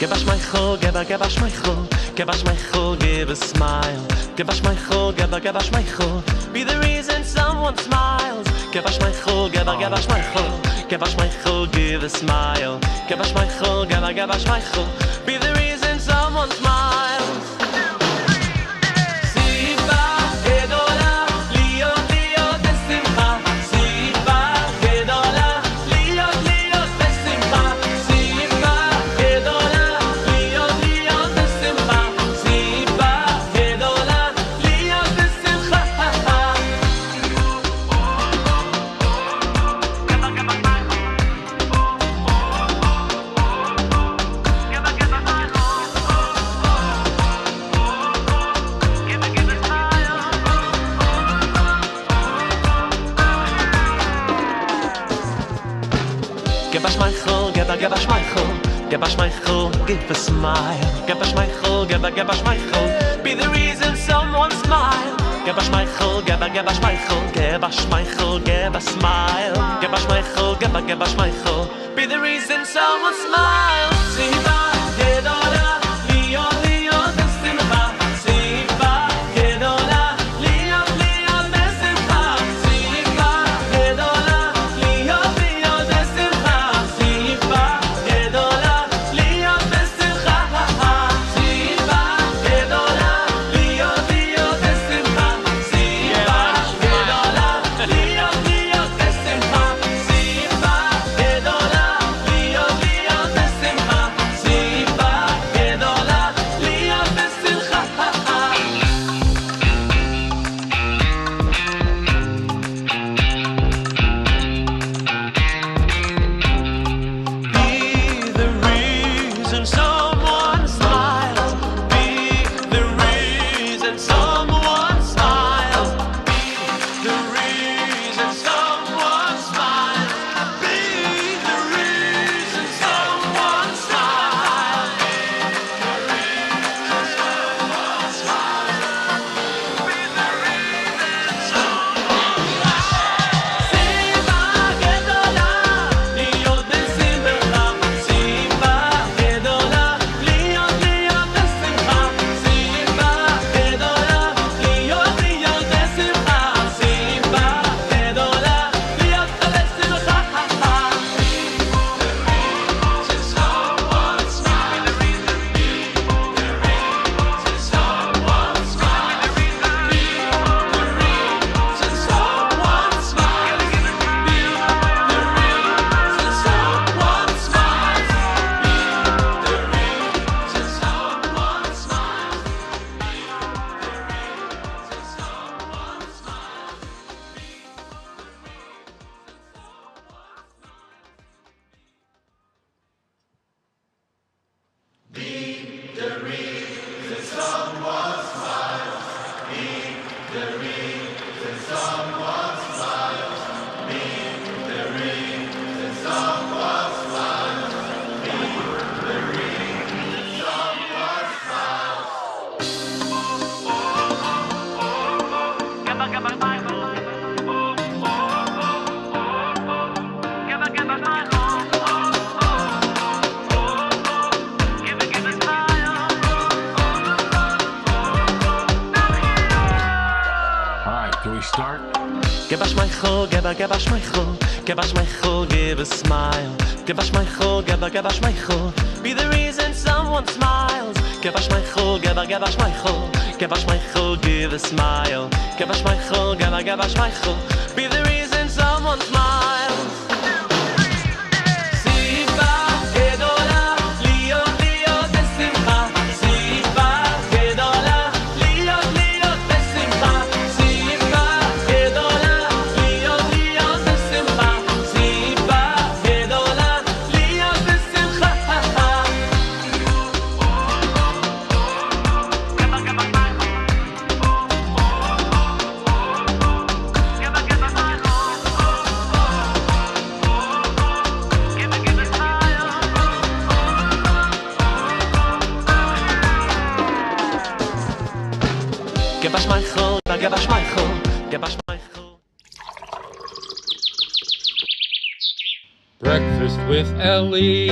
Give us my chol, give us my chol, give us my chol, give a smile. Give us my chol, give us my chol, be the reason someone smiles. Give us my chol, give us my chol, give us my chol, give a smile. Give us my chol, give us my chol, be the reason someone smiles. Give us my chol, give us my chol, give us my chol, give a smile. Give us my chol, give us my chol, be the reason someone smile. Give us my chol, give us my chol, give us my chol, give a smile. Give us my chol, give us my chol, be the reason someone smiles. Siva gedola, liot liot besimcha. Siva gedola, liot liot besimcha. Siva gedola, liot liot besimcha. Siva gedola, liot besimcha. Siva gedola, liot liot besimcha. Siva gedola, liot liot besimcha. Siva gedola, liot liot besimcha. Siva gedola, liot besimcha. Be the reason someone smiles. Be the reason someone smiles. Be the reason someone smiles. Be the reason someone smiles. Siva gedola, liot besimcha. Siva gedola, liot liot besimcha. Siva gedola, liot liot besimcha. Siva gedola, liot besimcha. Someone smile. Be the reason someone smile. Be the reason someone smile. Be the reason someone smile. Be the reason someone smile. All right, can we start? Give us my chol, give us my chol, give us my chol, give a smile. Give us my chol, give us my chol, be the reason someone smiles. Give us my chol, give us my chol, give us my chol, give a smile. Give us my chol, give us my chol, be the reason someone smiles. Siva gedola, liot liot besimcha. Siva gedola, liot liot besimcha. Siva gedola, liot liot besimcha. Siva gedola, liot besimcha. Give us my chol, give us my chol, give us my chol. Breakfast with Elli.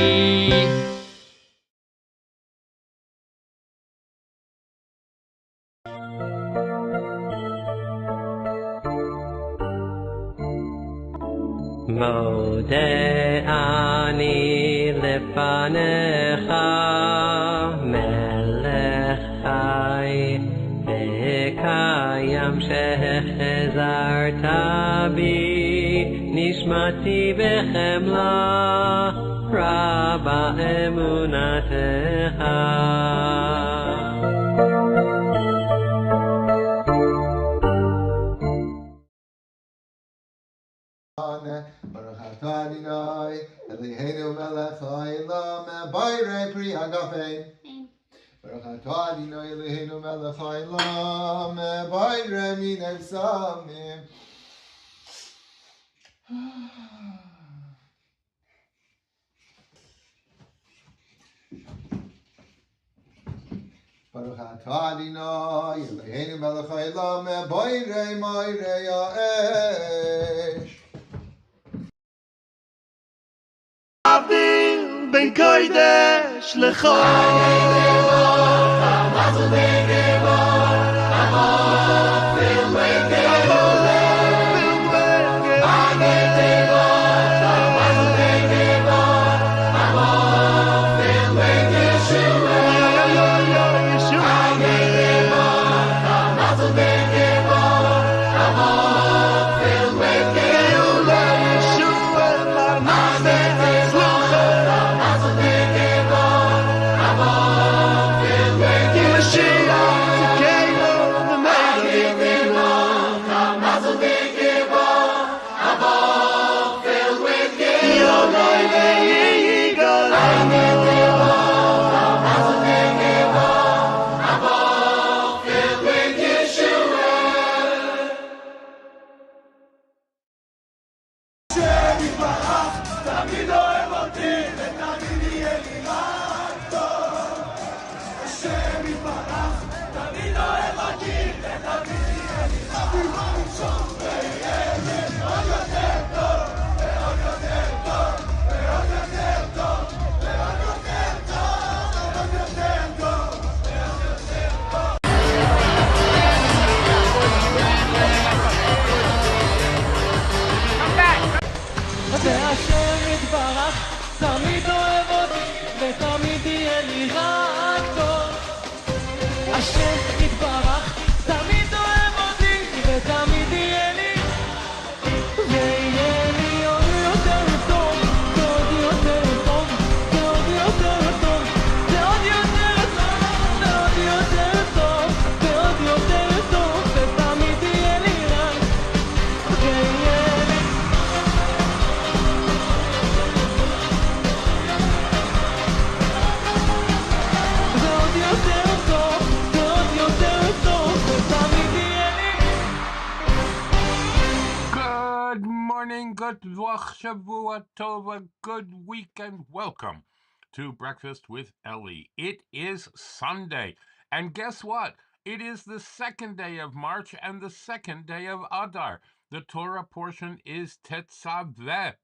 מודה אני לפניך מלך חי וקיים שהחזרת בי נשמתי בחמלה רבה אמונתך Baruch atah Adonai, Eloheinu melech haolam, Bayrei pri hagafei. Baruch atah Adonai, Eloheinu melech haolam, Bayrei minei samim. Baruch atah Adonai, Eloheinu melech haolam, Bayrei moirei ha'esh. Ben kodesh lechol Good Dvach Shavua Tova, good week, and welcome to Breakfast with Elli. It is Sunday, and guess what? It is the second day of March and the second day of Adar. The Torah portion is Tetzaveh.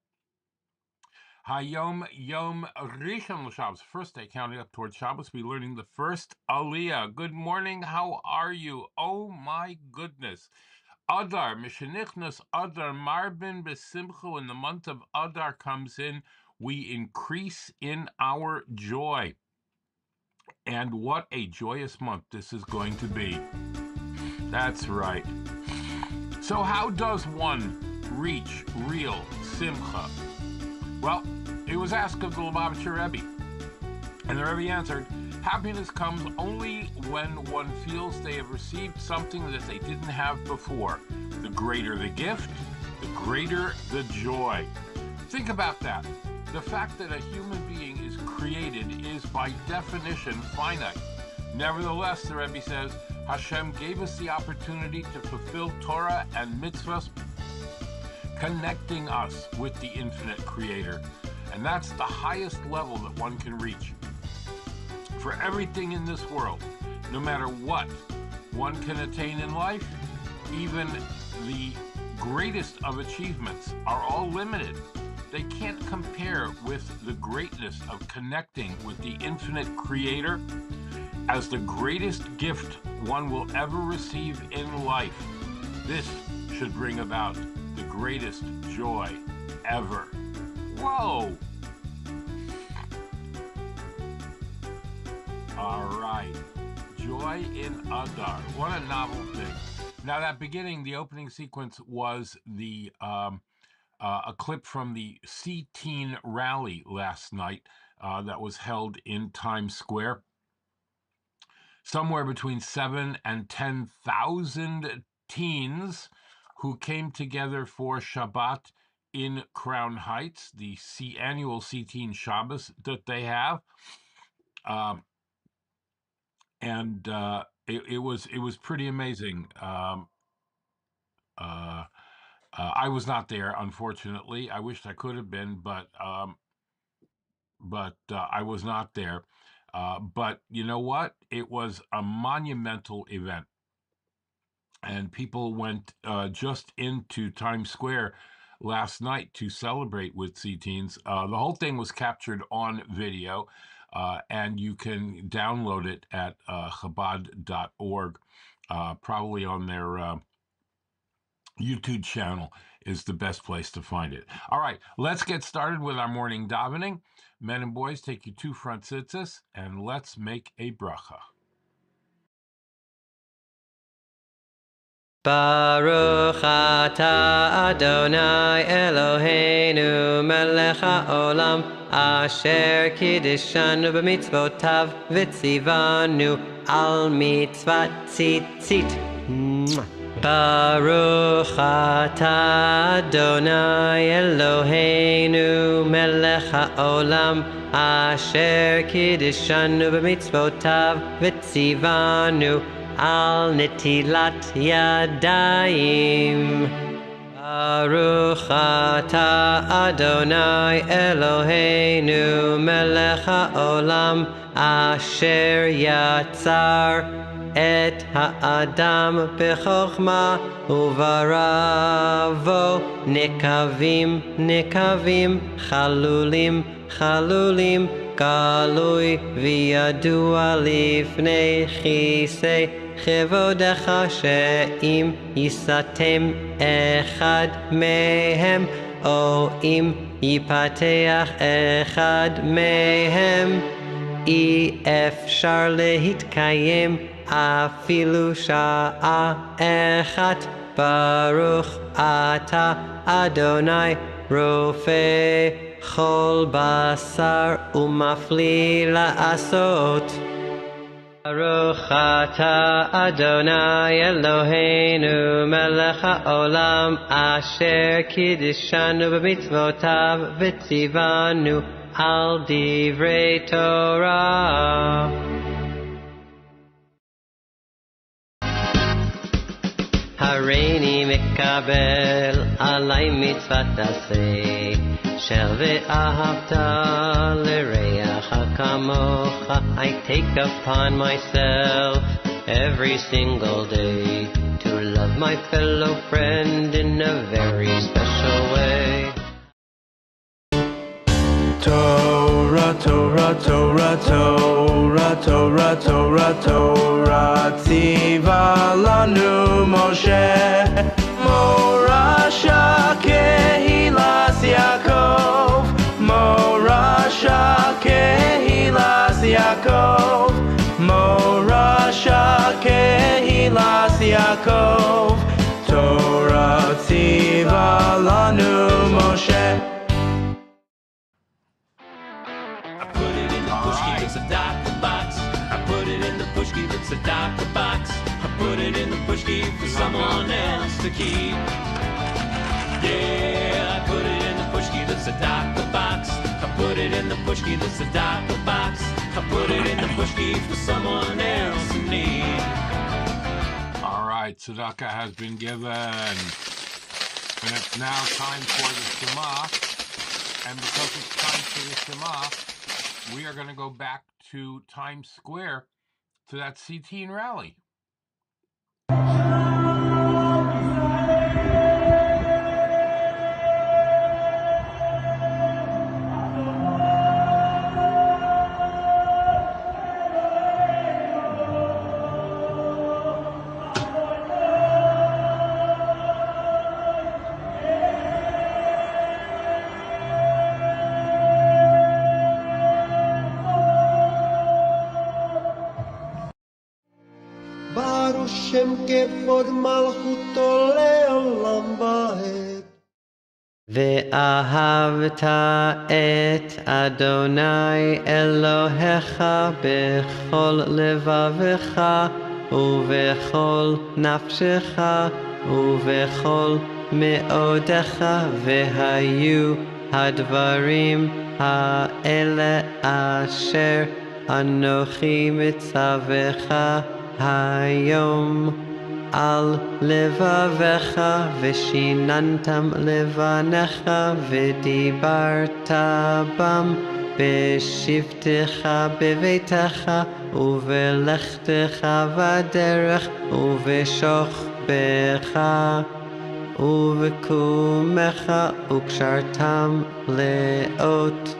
HaYom Yom Rishon Shabbos. First day counting up towards Shabbos. We're learning the first Aliyah. Good morning. How are you? Oh my goodness. Adar, Mishenichnas Adar Marbin Besimcha, when the month of Adar comes in, we increase in our joy. And what a joyous month this is going to be. That's right. So how does one reach real simcha? Well, it was asked of the Lubavitcher Rebbe, and the Rebbe answered, happiness comes only when one feels they have received something that they didn't have before. The greater the gift, the greater the joy. Think about that. The fact that a human being is created is by definition finite. Nevertheless, the Rebbe says, Hashem gave us the opportunity to fulfill Torah and mitzvahs, connecting us with the infinite creator. And that's the highest level that one can reach. For everything in this world, no matter what one can attain in life, even the greatest of achievements are all limited. They can't compare with the greatness of connecting with the infinite creator as the greatest gift one will ever receive in life. This should bring about the greatest joy ever. Whoa! All right. Joy in Adar. What a novel thing. Now, that beginning, the opening sequence was the a clip from the C-Teen rally last night that was held in Times Square. Somewhere between 7,000 and 10,000 teens who came together for Shabbat in Crown Heights, the annual C-Teen Shabbos that they have. And it was pretty amazing. I was not there, unfortunately. I wished I could have been, but I was not there. But you know what? It was a monumental event, and people went just into Times Square last night to celebrate with C-Teens. The whole thing was captured on video. And you can download it at Chabad.org, probably on their YouTube channel is the best place to find it. All right, let's get started with our morning davening. Men and boys, take your two front tzitzis, and let's make a bracha. Baruch atah Adonai Eloheinu melech haolam asher kiddishanu b'mitzvotav v'tzivanu al mitzvat tzitzit. Baruch atah Adonai Eloheinu melech haolam asher kiddishanu b'mitzvotav v'tzivanu al netilat yadayim. Baruch atah Adonai Eloheinu melech haolam asher yatzar et ha'adam b'chokhma uvaravo nekavim nekavim chalulim chalulim galui v'yadua lifnei chisei Chevodecha she'im yisatem echad mehem o im yipateach echad mehem אי אפשר להתקיים אפילו שעה אחת. ברוך אתה אדוני רופא כל בשר ומפליא לעשות. ברוך אתה אדוני אלוהינו מלך העולם אשר קידשנו במצוותיו וציוונו על דברי תורה. הריני מקבל עלי מצוות עשה של ואהבת לרעך כמוך. I take upon myself every single day to love my fellow friend in a very special way. Torah, Torah, Torah, Torah, Torah, Torah, Torah, tziva lanu Moshe, Morasha kehilas Yaakov, Morasha kehilas Yaakov, Morasha kehilas Yaakov, Torah tziva lanu Moshe. It's a DACA box. I put it in the pushki, it's a DACA box. I put it in the pushki for someone else to keep. Yeah, I put it in the pushki, that's a DACA box. I put it in the pushki, that's a DACA box. I put it in the pushki for someone else in need. All right, tzedakah has been given. And it's now time for the Shema. And because it's time for the Shema, we are going to go back to Times Square to that C-Teen rally. כבוד מלכותו לעולם ועד. ואהבת את אדוני אלוהיך בכל לבבך ובכל נפשך ובכל מאודך, והיו הדברים האלה אשר אנוכי מצווך היום על לבבך, ושיננתם לבניך ודיברת בם בשבתך בביתך ובלכתך בדרך ובשוכבך ובקומך, וקשרתם לאות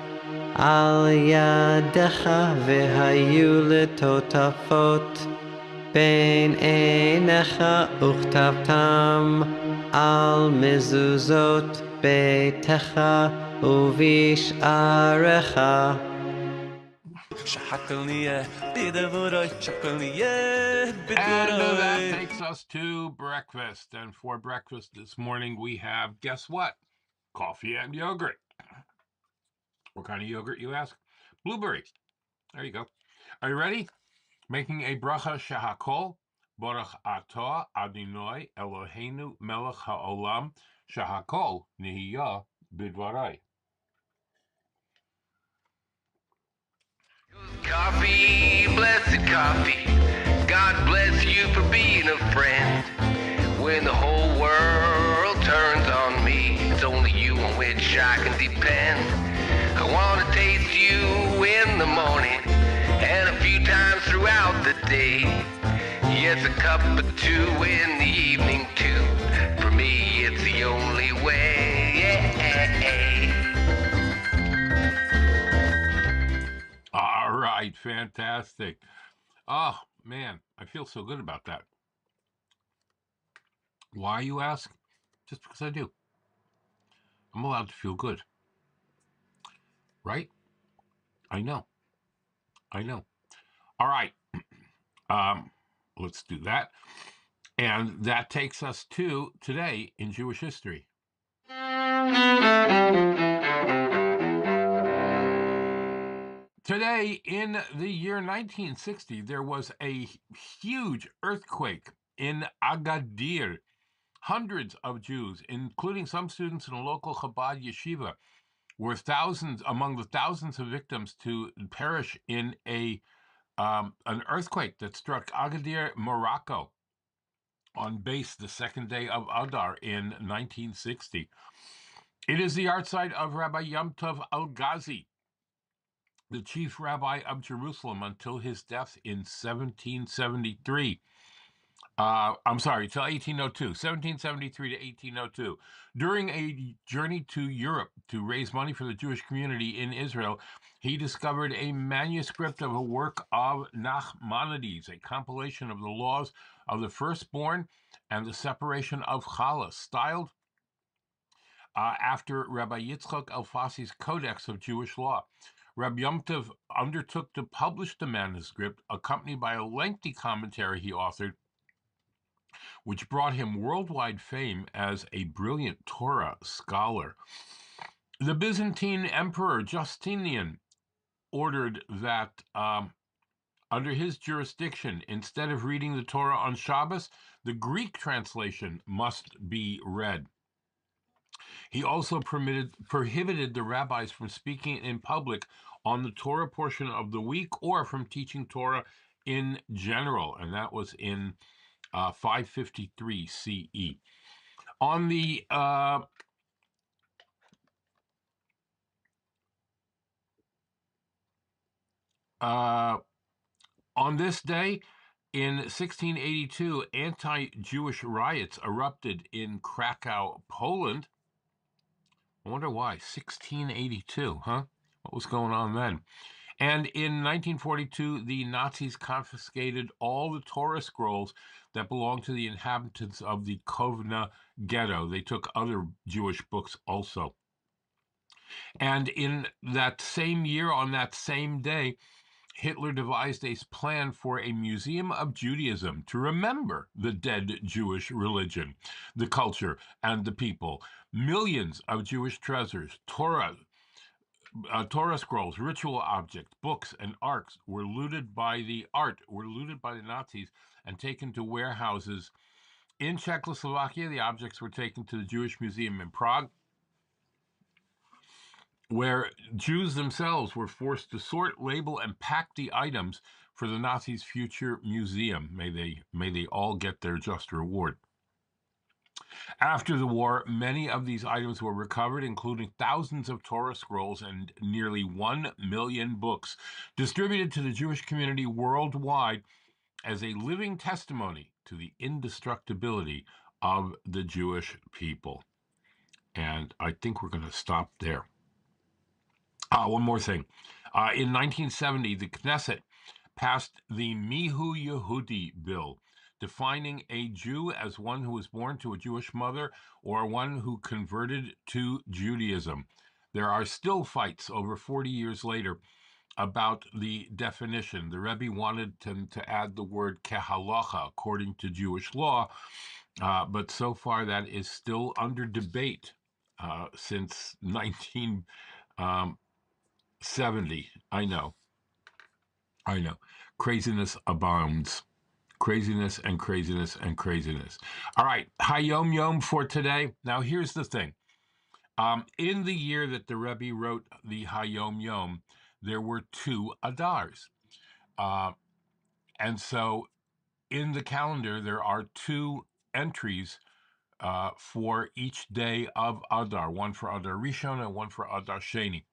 על ידך, והיו לטוטפות בין עיניך, וכתבתם על מזוזות ביתך ובשעריך. And that takes us to breakfast. And for breakfast this morning, we have, guess what? Coffee and yogurt. What kind of yogurt, you ask? Blueberry. There you go. Are you ready? Making a bracha shahakol, Baruch atah Adonai Eloheinu melech haolam, shahakol nihiyah bidvarai. Coffee, blessed coffee. God bless you for being a friend. When the whole world turns on me, it's only you on which I can depend. I want to taste you in the morning and a few times throughout the day. Yes, a cup or two in the evening too. For me, it's the only way. All right, fantastic. Oh, man, I feel so good about that. Why, you ask? Just because I do. I'm allowed to feel good. Right? I know. All right. Let's do that. And that takes us to today in Jewish history. Today, in the year 1960, there was a huge earthquake in Agadir. Hundreds of Jews, including some students in a local Chabad yeshiva, were among the thousands of victims to perish in an earthquake that struck Agadir, Morocco, on base the second day of Adar in 1960. It is the yahrzeit of Rabbi Yomtov Al-Ghazi, the chief rabbi of Jerusalem until his death in 1773. I'm sorry, till 1802, 1773 to 1802. During a journey to Europe to raise money for the Jewish community in Israel, he discovered a manuscript of a work of Nachmanides, a compilation of the laws of the firstborn and the separation of challah, styled after Rabbi Yitzchak Elfasi's Codex of Jewish Law. Rabbi Yomtov undertook to publish the manuscript, accompanied by a lengthy commentary he authored, which brought him worldwide fame as a brilliant Torah scholar. The Byzantine Emperor Justinian ordered that under his jurisdiction, instead of reading the Torah on Shabbos, the Greek translation must be read. He also prohibited the rabbis from speaking in public on the Torah portion of the week or from teaching Torah in general, and that was in 553 CE. On the on this day, in 1682, anti-Jewish riots erupted in Krakow, Poland. I wonder why. 1682, huh? What was going on then? And in 1942, the Nazis confiscated all the Torah scrolls that belonged to the inhabitants of the Kovna ghetto. They took other Jewish books also. And in that same year, on that same day, Hitler devised a plan for a museum of Judaism to remember the dead Jewish religion, the culture, and the people. Millions of Jewish treasures, Torah scrolls, ritual objects, books, and art were looted by the Nazis and taken to warehouses in Czechoslovakia. The objects were taken to the Jewish Museum in Prague, where Jews themselves were forced to sort, label, and pack the items for the Nazis' future museum. May they all get their just reward. After the war, many of these items were recovered, including thousands of Torah scrolls and nearly 1 million books, distributed to the Jewish community worldwide as a living testimony to the indestructibility of the Jewish people. And I think we're going to stop there. One more thing. In 1970, the Knesset passed the Mihu Yehudi bill, defining a Jew as one who was born to a Jewish mother or one who converted to Judaism. There are still fights over 40 years later about the definition. The Rebbe wanted him to add the word kehalacha, according to Jewish law, but so far that is still under debate since 1970. I know. Craziness abounds. Craziness and craziness and craziness. All right, HaYom Yom for today. Now, here's the thing. In the year that the Rebbe wrote the HaYom Yom, there were 2 Adars. And so in the calendar, there are 2 entries for each day of Adar, one for Adar Rishon and one for Adar Sheni.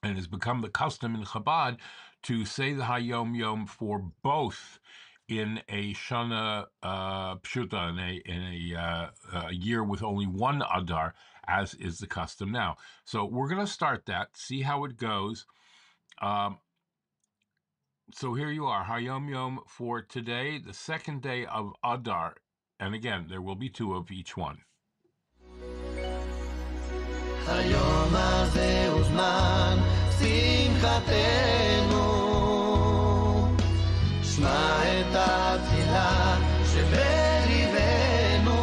And it has become the custom in Chabad to say the HaYom Yom for both in a Shana Pshuta, in a year with only 1 Adar, as is the custom now. So we're going to start that, see how it goes. So here you are, HaYom Yom for today, the second day of Adar. And again, there will be 2 of each one. היום הזה הוא זמן שמחתנו, שמע את התפילה שבליבנו,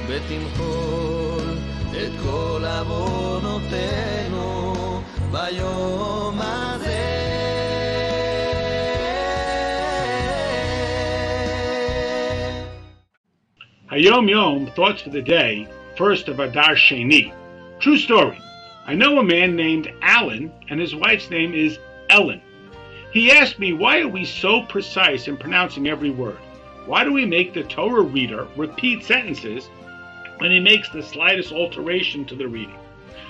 ותמחול את כל עוונותינו ביום הזה. HaYom Yom, thoughts for the day, first of Adar Sheni. True story. I know a man named Alan, and his wife's name is Ellen. He asked me, why are we so precise in pronouncing every word? Why do we make the Torah reader repeat sentences when he makes the slightest alteration to the reading?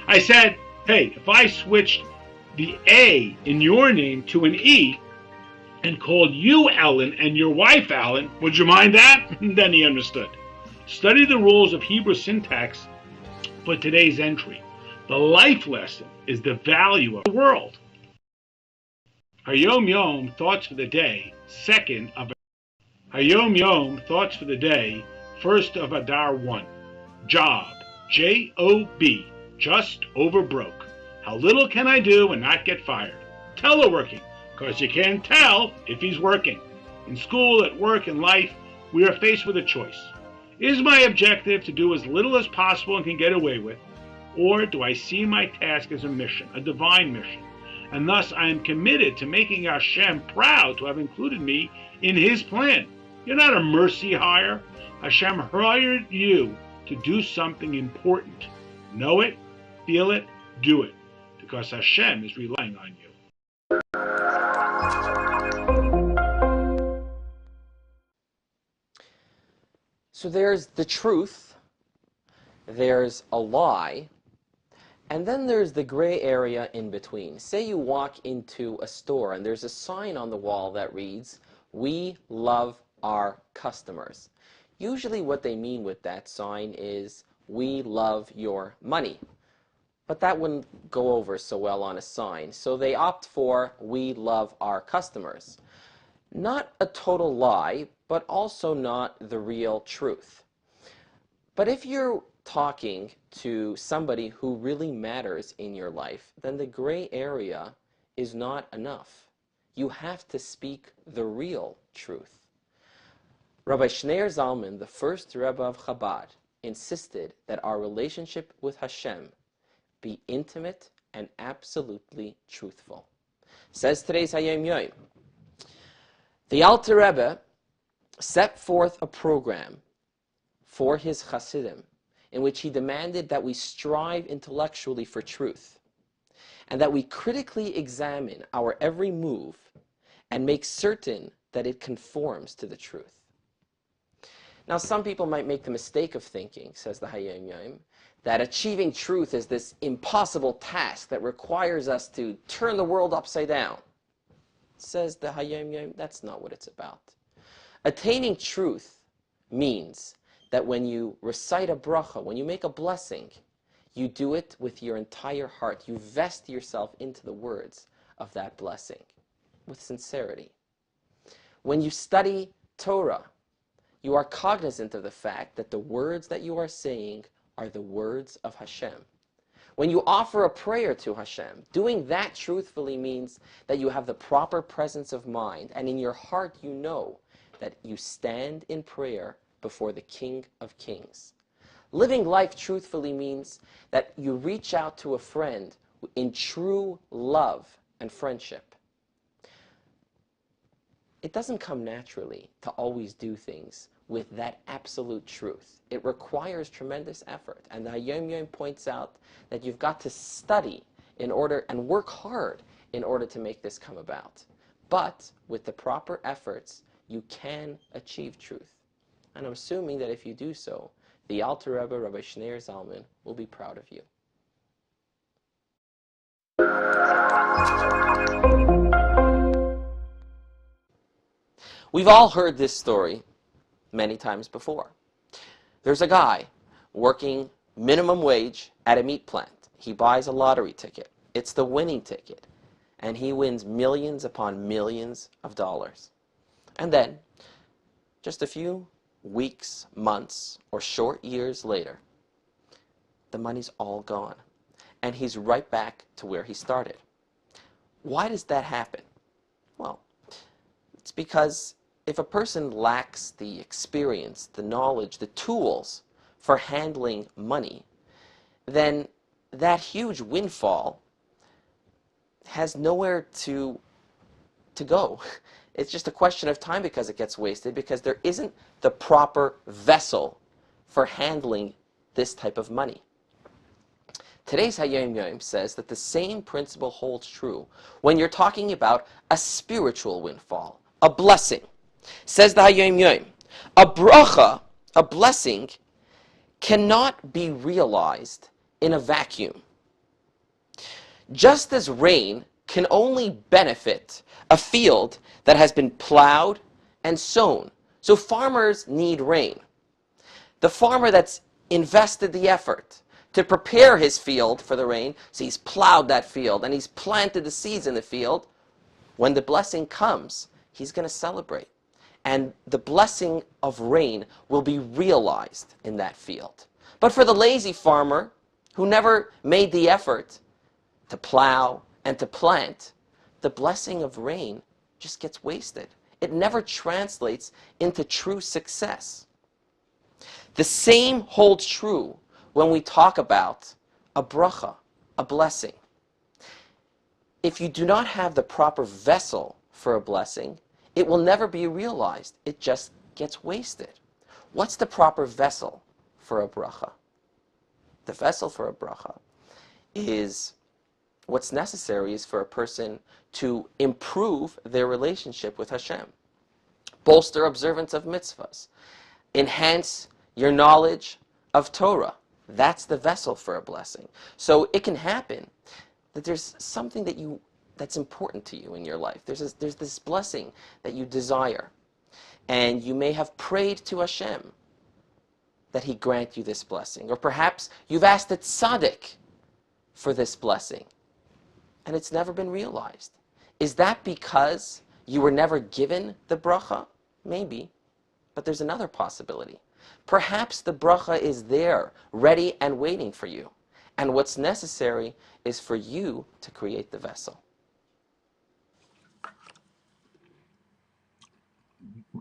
I said, hey, if I switched the A in your name to an E and called you Ellen and your wife Alan, would you mind that? Then he understood. Study the rules of Hebrew syntax for today's entry. The life lesson is the value of the world. HaYom Yom, thoughts for the day, second of HaYom Yom, thoughts for the day, first of Adar 1. Job, J-O-B, just over broke. How little can I do and not get fired? Teleworking, because you can't tell if he's working. In school, at work, in life, we are faced with a choice. Is my objective to do as little as possible and can get away with, or do I see my task as a mission, a divine mission, and thus I am committed to making Hashem proud to have included me in His plan? You're not a mercy hire. Hashem hired you to do something important. Know it, feel it, do it, because Hashem is relying on you. So there's the truth, there's a lie, and then there's the gray area in between. Say you walk into a store and there's a sign on the wall that reads, "We love our customers." Usually what they mean with that sign is, "We love your money." But that wouldn't go over so well on a sign, so they opt for, "We love our customers." Not a total lie, but also not the real truth. But if you're talking to somebody who really matters in your life, then the gray area is not enough. You have to speak the real truth. Rabbi Shneir Zalman, the first Rebbe of Chabad, insisted that our relationship with Hashem be intimate and absolutely truthful. Says today's HaYom Yom, the Alter Rebbe set forth a program for his Hasidim in which he demanded that we strive intellectually for truth and that we critically examine our every move and make certain that it conforms to the truth. Now, some people might make the mistake of thinking, says the HaYom Yom, that achieving truth is this impossible task that requires us to turn the world upside down. Says the HaYom Yom, that's not what it's about. Attaining truth means that when you recite a bracha, when you make a blessing, you do it with your entire heart. You vest yourself into the words of that blessing with sincerity. When you study Torah, you are cognizant of the fact that the words that you are saying are the words of Hashem. When you offer a prayer to Hashem, doing that truthfully means that you have the proper presence of mind, and in your heart you know that you stand in prayer before the King of Kings. Living life truthfully means that you reach out to a friend in true love and friendship. It doesn't come naturally to always do things with that absolute truth. It requires tremendous effort. And the HaYom Yom points out that you've got to study in order and work hard in order to make this come about. But with the proper efforts, you can achieve truth. And I'm assuming that if you do so, the Alter Rebbe, Rabbi Shneir Zalman, will be proud of you. We've all heard this story many times before. There's a guy working minimum wage at a meat plant. He buys a lottery ticket. It's the winning ticket. And he wins millions upon millions of dollars. And then, just a few weeks, months, or short years later, the money's all gone. And he's right back to where he started. Why does that happen? Well, it's because if a person lacks the experience, the knowledge, the tools for handling money, then that huge windfall has nowhere to go. It's just a question of time because it gets wasted, because there isn't the proper vessel for handling this type of money. Today's HaYom Yom says that the same principle holds true when you're talking about a spiritual windfall, a blessing. Says the HaYom Yom, a bracha, a blessing, cannot be realized in a vacuum. Just as rain can only benefit a field that has been plowed and sown. So farmers need rain. The farmer that's invested the effort to prepare his field for the rain, so he's plowed that field and he's planted the seeds in the field, when the blessing comes, he's going to celebrate. And the blessing of rain will be realized in that field. But for the lazy farmer who never made the effort to plow and to plant, the blessing of rain just gets wasted. It never translates into true success. The same holds true when we talk about a bracha, a blessing. If you do not have the proper vessel for a blessing, it will never be realized. It just gets wasted. What's the proper vessel for a bracha? The vessel for a bracha is, what's necessary is for a person to improve their relationship with Hashem, bolster observance of mitzvahs, enhance your knowledge of Torah. That's the vessel for a blessing. So it can happen that there's something that's important to you in your life. There's this blessing that you desire. And you may have prayed to Hashem that He grant you this blessing. Or perhaps you've asked a tzaddik for this blessing, and it's never been realized. Is that because you were never given the bracha? Maybe. But there's another possibility. Perhaps the bracha is there, ready and waiting for you. And what's necessary is for you to create the vessel.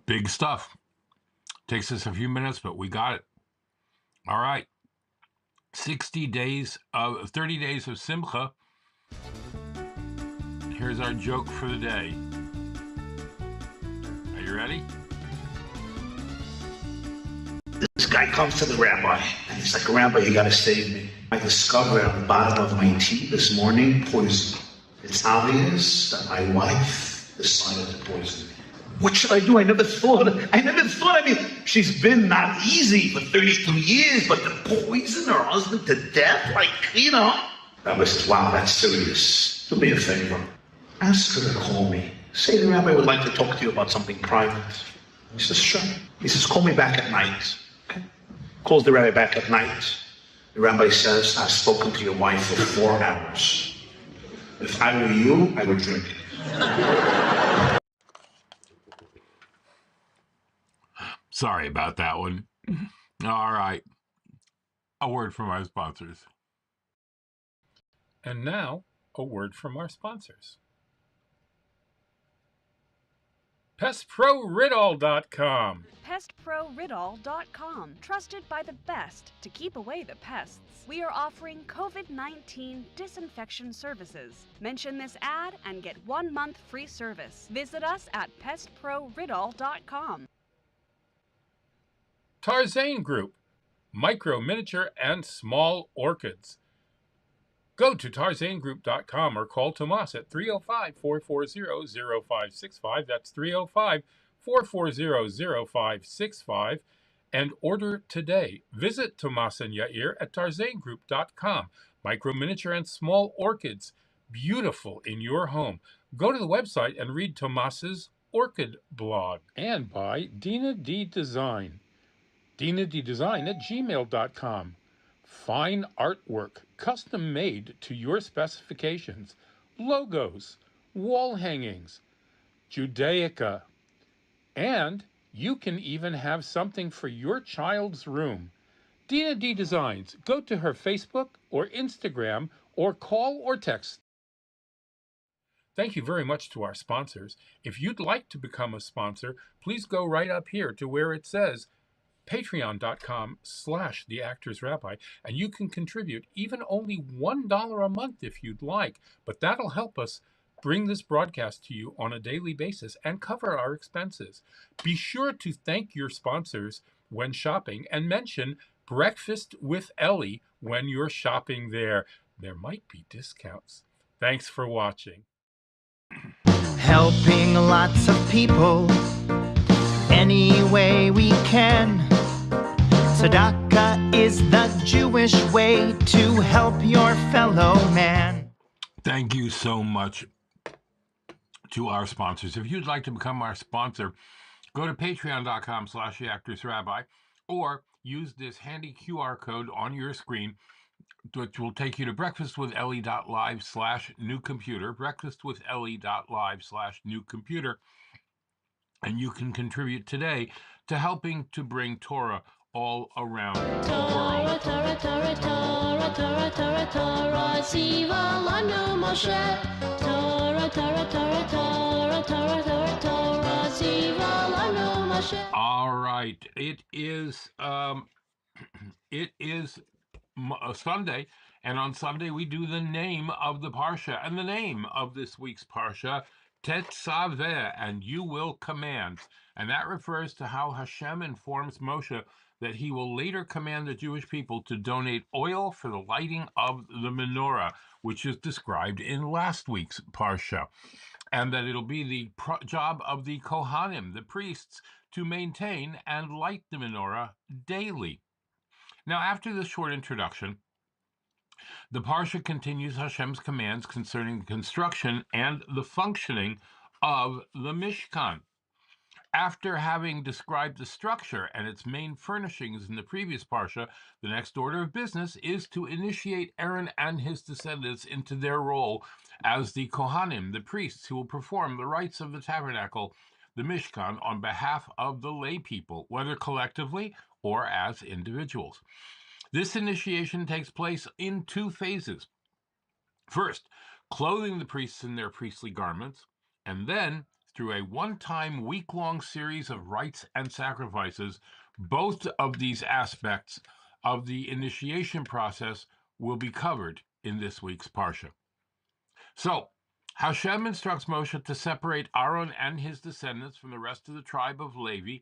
Big stuff. Takes us a few minutes, but we got it. All right. 30 days of Simcha. Here's our joke for the day. Are you ready? This guy comes to the rabbi, and he's like, "Rabbi, you gotta save me. I discovered on the bottom of my tea this morning poison. It's obvious that my wife decided to poison me. What should I do? I never thought. I mean, she's been not easy for 32 years, but to poison her husband to death, like, you know." Rabbi says, "Wow, that's serious. Do me a favor. Ask her to call me. Say the rabbi would like to talk to you about something private." He says, "Sure." He says, "Call me back at night." Okay. Calls the rabbi back at night. The rabbi says, "I've spoken to your wife for 4 hours. If I were you, I would drink it." Sorry about that one. All right. A word from our sponsors. And now, a word from our sponsors. PestProRidol.com. PestProRidol.com. Trusted by the best to keep away the pests. We are offering COVID-19 disinfection services. Mention this ad and get 1 month free service. Visit us at PestProRidol.com. Tarzane Group. Micro, miniature, and small orchids. Go to tarzanegroup.com or call Tomas at 305-440-0565. That's 305-440-0565 and order today. Visit Tomas and Yair at tarzanegroup.com. Micro, miniature, and small orchids. Beautiful in your home. Go to the website and read Tomas's orchid blog. And by Dina D Design. DinaDDesign@gmail.com. Fine artwork, custom made to your specifications, logos, wall hangings, Judaica, and you can even have something for your child's room. Dina D Designs. Go to her Facebook or Instagram or call or text. Thank you very much to our sponsors. If you'd like to become a sponsor, please go right up here to where it says patreon.com/theactorsrabbi, and you can contribute even only $1 a month if you'd like, but that'll help us bring this broadcast to you on a daily basis and cover our expenses. Be sure to thank your sponsors when shopping and mention Breakfast with Elli when you're shopping there. There might be discounts. Thanks for watching. Helping lots of people any way we can. Tzedakah is the Jewish way to help your fellow man. Thank you so much to our sponsors. If you'd like to become our sponsor, go to patreon.com/theactorsrabbi or use this handy QR code on your screen, which will take you to breakfastwithelli.live/new-computer, breakfastwithelli.live/new-computer, and you can contribute today to helping to bring Torah all around the world. Torah, Torah, Torah, Torah, Torah, Torah, Tziva lanu Moshe. Torah, Torah, Torah, Torah, Torah, Torah, Torah, Tziva lanu Moshe. All right, it is Sunday, and on Sunday we do the name of the Parsha, and the name of this week's Parsha, Tetzaveh, and you will command. And that refers to how Hashem informs Moshe that he will later command the Jewish people to donate oil for the lighting of the menorah, which is described in last week's Parsha, and that it'll be the job of the Kohanim, the priests, to maintain and light the menorah daily. Now, after this short introduction, the Parsha continues Hashem's commands concerning the construction and the functioning of the Mishkan. After having described the structure and its main furnishings in the previous Parsha, the next order of business is to initiate Aaron and his descendants into their role as the Kohanim, the priests who will perform the rites of the tabernacle, the Mishkan, on behalf of the lay people, whether collectively or as individuals. This initiation takes place in 2 phases. First, clothing the priests in their priestly garments, and then through a one-time week-long series of rites and sacrifices. Both of these aspects of the initiation process will be covered in this week's Parsha. So, Hashem instructs Moshe to separate Aaron and his descendants from the rest of the tribe of Levi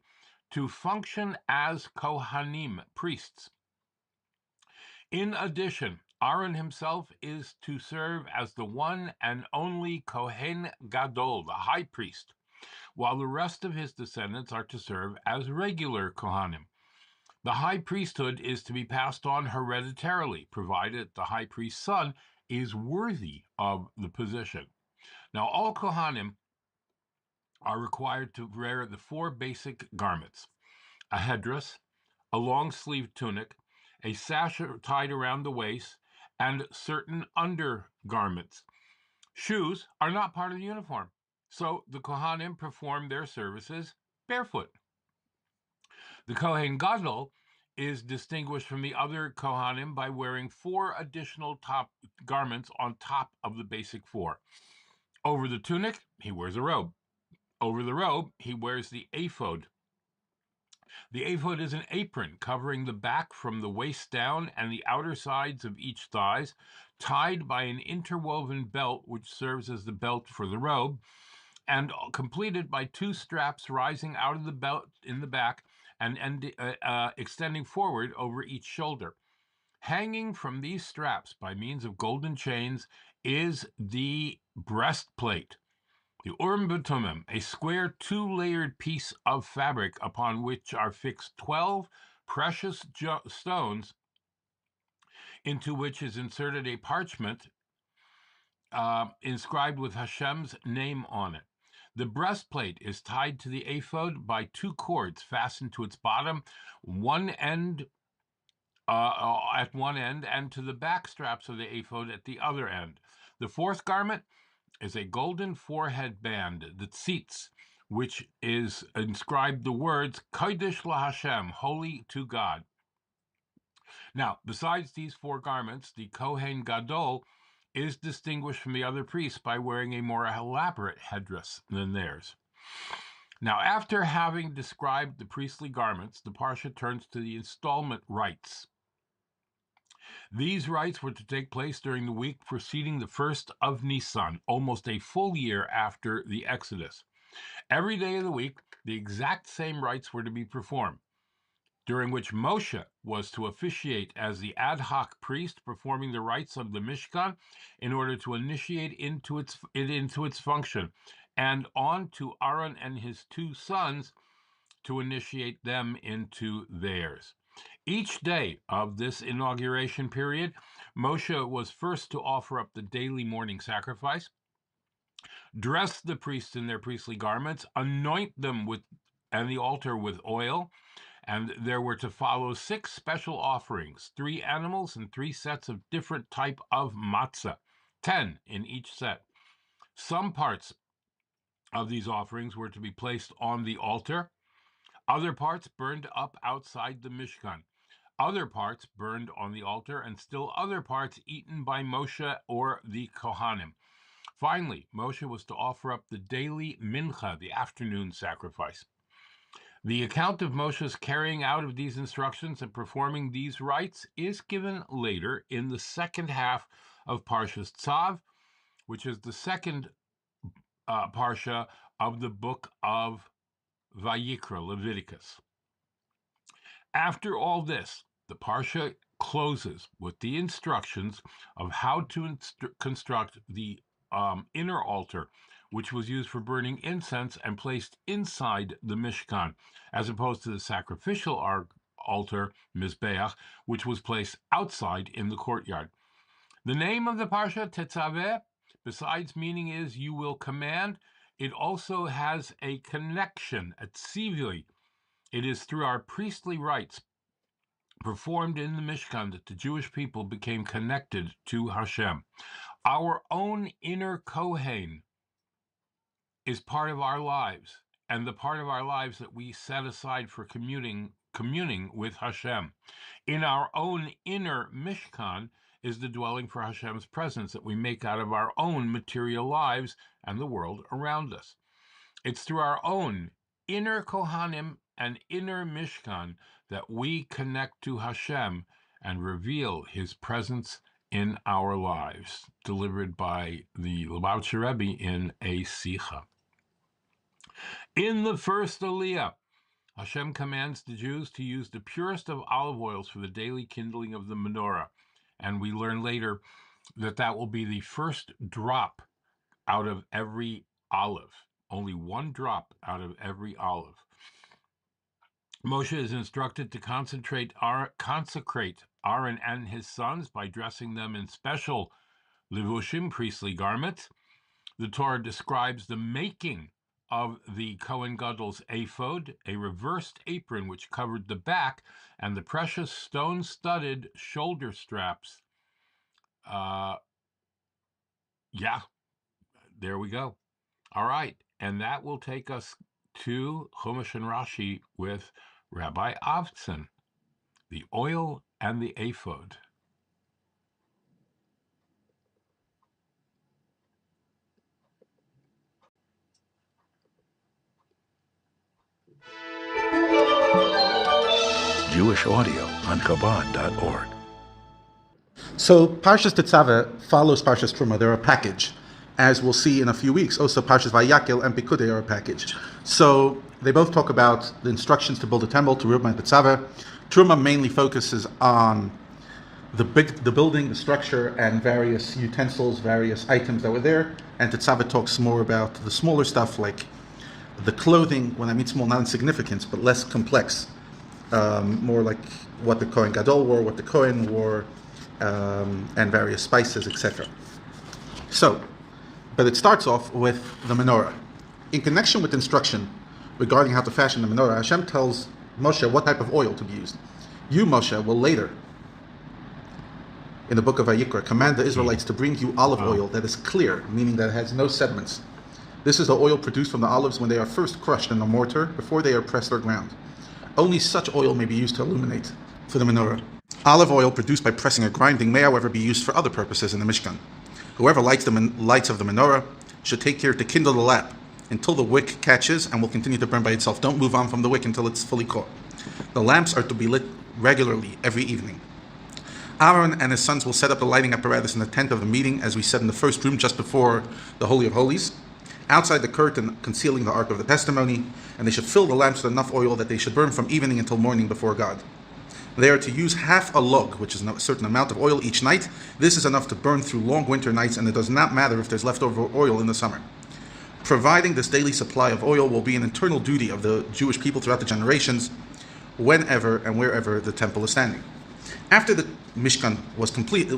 to function as Kohanim, priests. In addition, Aaron himself is to serve as the one and only Kohen Gadol, the high priest, while the rest of his descendants are to serve as regular Kohanim. The high priesthood is to be passed on hereditarily, provided the high priest's son is worthy of the position. Now, all Kohanim are required to wear the four basic garments: a headdress, a long-sleeved tunic, a sash tied around the waist, and certain undergarments. Shoes are not part of the uniform, so the Kohanim perform their services barefoot. The Kohen Gadol is distinguished from the other Kohanim by wearing four additional top garments on top of the basic four. Over the tunic, he wears a robe. Over the robe, he wears the ephod. The ephod is an apron covering the back from the waist down and the outer sides of each thighs, tied by an interwoven belt which serves as the belt for the robe, and completed by two straps rising out of the belt in the back and extending forward over each shoulder. Hanging from these straps by means of golden chains is the breastplate, the Urim B'Tumim, a square two-layered piece of fabric upon which are fixed 12 precious stones, into which is inserted a parchment inscribed with Hashem's name on it. The breastplate is tied to the ephod by two cords fastened to its bottom, one end at one end, and to the back straps of the ephod at the other end. The fourth garment is a golden forehead band, the tzitz, which is inscribed the words Kodesh LaHashem, holy to God. Now, besides these four garments, the Kohen Gadol is distinguished from the other priests by wearing a more elaborate headdress than theirs. Now, after having described the priestly garments, the Parsha turns to the installment rites. These rites were to take place during the week preceding the 1st of Nisan, almost a full year after the Exodus. Every day of the week, the exact same rites were to be performed, during which Moshe was to officiate as the ad hoc priest performing the rites of the Mishkan in order to initiate into its function, and on to Aaron and his two sons to initiate them into theirs. Each day of this inauguration period, Moshe was first to offer up the daily morning sacrifice, dress the priests in their priestly garments, anoint them and the altar with oil, and there were to follow 6 special offerings, 3 animals and 3 sets of different type of matzah, 10 in each set. Some parts of these offerings were to be placed on the altar, other parts burned up outside the Mishkan, other parts burned on the altar, and still other parts eaten by Moshe or the Kohanim. Finally, Moshe was to offer up the daily mincha, the afternoon sacrifice. The account of Moshe's carrying out of these instructions and performing these rites is given later in the second half of Parshas Tzav, which is the second Parsha of the book of Vayikra, Leviticus. After all this, the Parsha closes with the instructions of how to construct the inner altar, which was used for burning incense and placed inside the Mishkan, as opposed to the sacrificial altar, Mizbeach, which was placed outside in the courtyard. The name of the Parsha, Tetzaveh, besides meaning is you will command, it also has a connection, a tzivui. It is through our priestly rites performed in the Mishkan that the Jewish people became connected to Hashem. Our own inner Kohen is part of our lives, and the part of our lives that we set aside for communing with Hashem. In our own inner Mishkan is the dwelling for Hashem's presence that we make out of our own material lives and the world around us. It's through our own inner Kohanim and inner Mishkan that we connect to Hashem and reveal His presence in our lives, delivered by the Lubavitcher Rebbe in a Sicha. In the first Aliyah, Hashem commands the Jews to use the purest of olive oils for the daily kindling of the menorah. And we learn later that that will be the first drop out of every olive. Only one drop out of every olive. Moshe is instructed to consecrate Aaron and his sons by dressing them in special levushim, priestly garments. The Torah describes the making of the Kohen Gadol's ephod, a reversed apron which covered the back, and the precious stone-studded shoulder straps. There we go. All right, and that will take us to Chumash and Rashi with Rabbi Avtson, the oil and the ephod. Jewish audio on Chabad.org. So Parshas Tetzaveh follows Parshas Truma. They're a package. As we'll see in a few weeks, also Parshas Vayakel and Pikudei are a package. So they both talk about the instructions to build a temple, to Terumah and Tetzaveh. Truma mainly focuses on the building, the structure, and various utensils, various items that were there. And Tetzaveh talks more about the smaller stuff, like the clothing. When I mean small, not in significance, but less complex. More like what the Kohen Gadol wore, what the Kohen wore, and various spices, etc. But it starts off with the menorah. In connection with instruction regarding how to fashion the menorah, Hashem tells Moshe what type of oil to be used. You, Moshe, will later, in the book of Vayikra, command the Israelites to bring you olive oil that is clear, meaning that it has no sediments. This is the oil produced from the olives when they are first crushed in a mortar, before they are pressed or ground. Only such oil may be used to illuminate for the menorah. Olive oil produced by pressing or grinding may, however, be used for other purposes in the Mishkan. Whoever lights the lights of the menorah should take care to kindle the lamp until the wick catches and will continue to burn by itself. Don't move on from the wick until it's fully caught. The lamps are to be lit regularly every evening. Aaron and his sons will set up the lighting apparatus in the tent of the meeting, as we said in the first room just before the Holy of Holies, outside the curtain concealing the Ark of the Testimony, and they should fill the lamps with enough oil that they should burn from evening until morning before God. They are to use half a log, which is a certain amount of oil each night. This is enough to burn through long winter nights, and it does not matter if there's leftover oil in the summer. Providing this daily supply of oil will be an internal duty of the Jewish people throughout the generations, whenever and wherever the temple is standing. After the Mishkan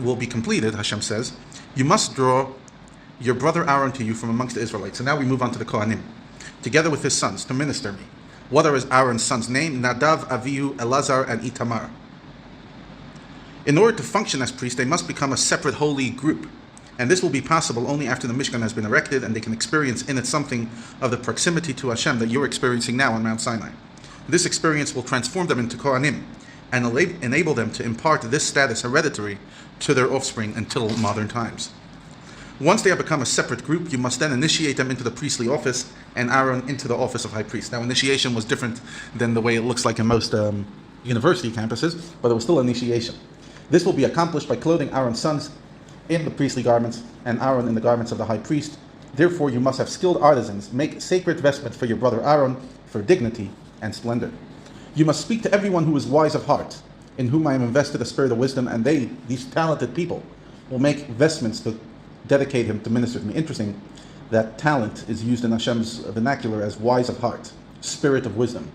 will be completed, Hashem says, you must draw your brother Aaron to you from amongst the Israelites. And now we move on to the Kohanim, together with his sons, to minister me. What are Aaron's sons' names? Nadav, Avihu, Elazar, and Itamar. In order to function as priests, they must become a separate holy group. And this will be possible only after the Mishkan has been erected and they can experience in it something of the proximity to Hashem that you're experiencing now on Mount Sinai. This experience will transform them into Kohanim and enable them to impart this status hereditary to their offspring until modern times. Once they have become a separate group, you must then initiate them into the priestly office and Aaron into the office of high priest. Now, initiation was different than the way it looks like in most university campuses, but it was still initiation. This will be accomplished by clothing Aaron's sons in the priestly garments and Aaron in the garments of the high priest. Therefore, you must have skilled artisans make sacred vestments for your brother Aaron for dignity and splendor. You must speak to everyone who is wise of heart, in whom I have invested a spirit of wisdom, and they, these talented people, will make vestments to dedicate him to minister to me. Interesting that talent is used in Hashem's vernacular as wise of heart, spirit of wisdom.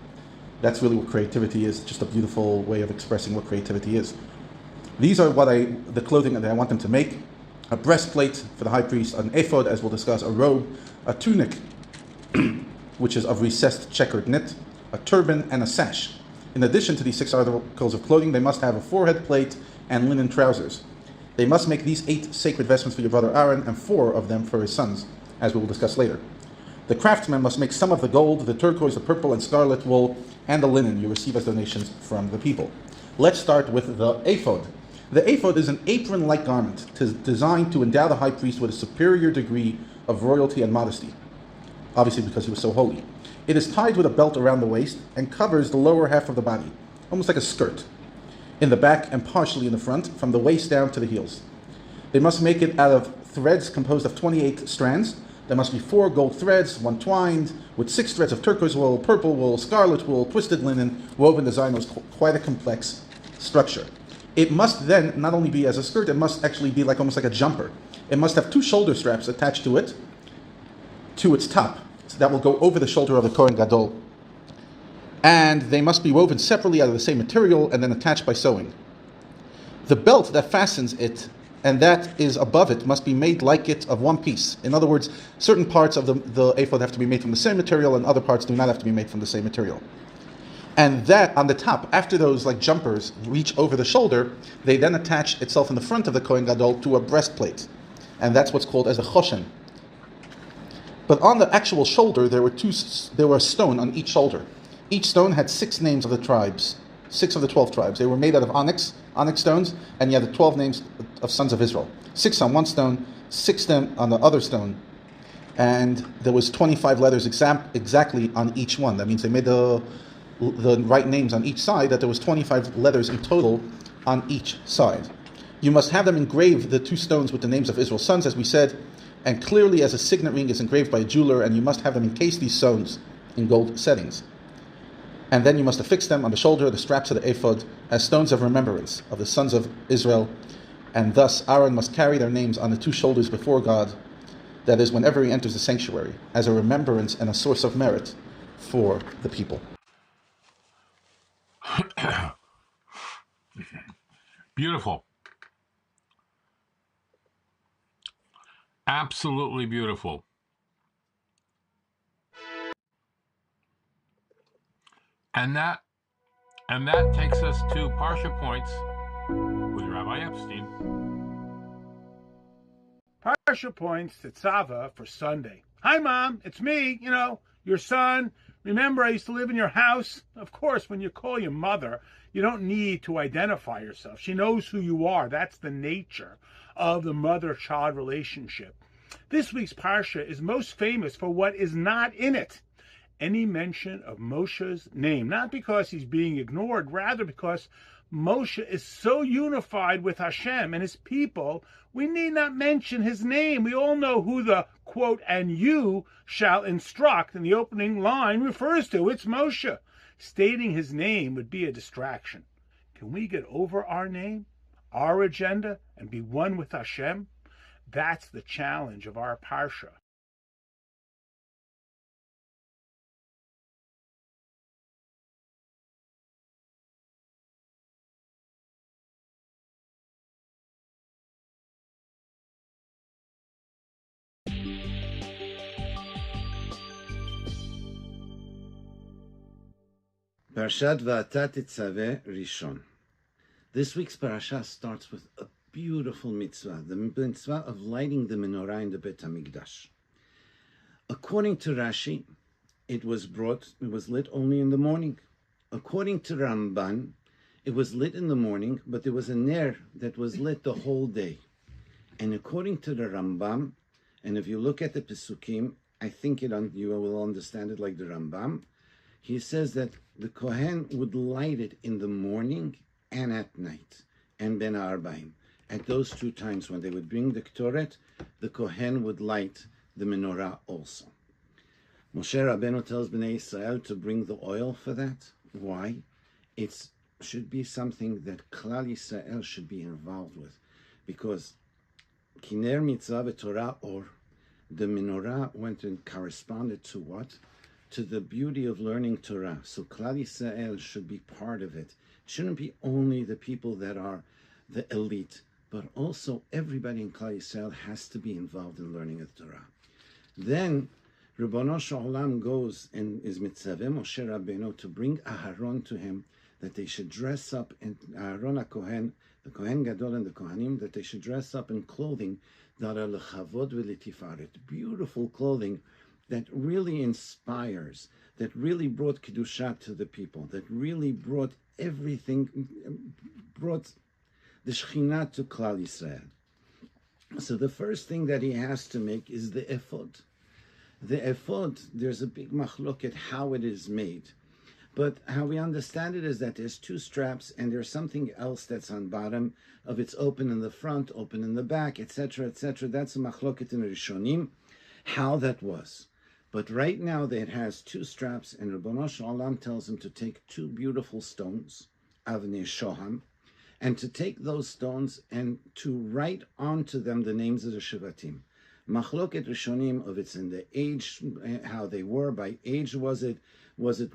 That's really what creativity is, just a beautiful way of expressing what creativity is. These are the clothing that I want them to make: a breastplate for the high priest, an ephod, as we'll discuss, a robe, a tunic, which is of recessed checkered knit, a turban, and a sash. In addition to these 6 articles of clothing, they must have a forehead plate and linen trousers. They must make these 8 sacred vestments for your brother Aaron and 4 of them for his sons, as we will discuss later. The craftsmen must make some of the gold, the turquoise, the purple, and scarlet wool, and the linen you receive as donations from the people. Let's start with the ephod. The ephod is an apron-like garment designed to endow the high priest with a superior degree of royalty and modesty. obviously because he was so holy. It is tied with a belt around the waist and covers the lower half of the body, almost like a skirt, in the back and partially in the front, from the waist down to the heels. They must make it out of threads composed of 28 strands. There must be 4 gold threads, 1 twined, with 6 threads of turquoise wool, purple wool, scarlet wool, twisted linen, woven design. Was quite a complex structure. It must then not only be as a skirt, it must actually be almost like a jumper. It must have 2 shoulder straps attached to it, to its top. So that will go over the shoulder of the Kohen Gadol. And they must be woven separately out of the same material and then attached by sewing. The belt that fastens it and that is above it must be made like it of one piece. In other words, certain parts of the ephod have to be made from the same material and other parts do not have to be made from the same material. And that on the top, after those jumpers reach over the shoulder, they then attach itself in the front of the Kohen Gadol to a breastplate. And that's what's called as a choshen. But on the actual shoulder, there were a stone on each shoulder. Each stone had 6 names of the tribes, 6 of the 12 tribes. They were made out of onyx stones, and you had the 12 names of sons of Israel. 6 on one stone, 6 on the other stone, and there was 25 letters exactly on each one. That means they made the right names on each side, that there was 25 letters in total on each side. You must have them engrave the 2 stones with the names of Israel's sons, as we said, and clearly as a signet ring is engraved by a jeweler, and you must have them encase these stones in gold settings. And then you must affix them on the shoulder, the straps of the ephod, as stones of remembrance of the sons of Israel. And thus Aaron must carry their names on the 2 shoulders before God, that is, whenever he enters the sanctuary, as a remembrance and a source of merit for the people. Beautiful. Absolutely beautiful. And that takes us to Parsha Points with Rabbi Epstein. Parsha Points, Tetzaveh for Sunday. Hi, Mom. It's me, your son. Remember, I used to live in your house? Of course, when you call your mother, you don't need to identify yourself. She knows who you are. That's the nature of the mother-child relationship. This week's Parsha is most famous for what is not in it. Any mention of Moshe's name, not because he's being ignored, rather because Moshe is so unified with Hashem and his people, we need not mention his name. We all know who the, quote, and you shall instruct in the opening line refers to. It's Moshe. Stating his name would be a distraction. Can we get over our name, our agenda, and be one with Hashem? That's the challenge of our Parsha. Parshat Va'ata Tetzaveh Rishon. This week's parasha starts with a beautiful mitzvah, the mitzvah of lighting the menorah in the Beit HaMikdash. According to Rashi, it was lit only in the morning. According to Ramban, it was lit in the morning, but there was a ner that was lit the whole day. And according to the Rambam, and if you look at the Pesukim, I think you will understand it like the Rambam. He says that the Kohen would light it in the morning and at night, and Ben Arbaim. At those 2 times when they would bring the Ktoret, the Kohen would light the menorah also. Moshe Rabbeinu tells Bnei Israel to bring the oil for that. Why? It should be something that Klal Yisrael should be involved with, because Kiner Mitzvah Torah or the menorah went and corresponded to what? To the beauty of learning Torah. So Klal Yisrael should be part of it. It shouldn't be only the people that are the elite, but also everybody in Klal Yisrael has to be involved in learning the Torah. Then Ribbono Shel Olam goes and is mitzaveh Moshe Rabbeinu to bring Aharon to him, that they should dress up, and Aharon HaKohen, the Kohen Gadol and the Kohanim, that they should dress up in clothing that are lechavod v'letifaret, beautiful clothing that really inspires, that really brought Kedusha to the people, that really brought everything, brought the Shekhinah to Klal Yisrael. So the first thing that he has to make is the ephod. The ephod, there's a big machloket how it is made. But how we understand it is that there's two straps and there's something else that's on bottom of it's open in the front, open in the back, etc., etc. That's a machloket in Rishonim, how that was. But right now it has two straps, and Ribbono Shel Olam tells him to take two beautiful stones, Avnei Shoham, and to take those stones and to write onto them the names of the Shivatim. Machloket Rishonim of it's in the age, how they were, by age was it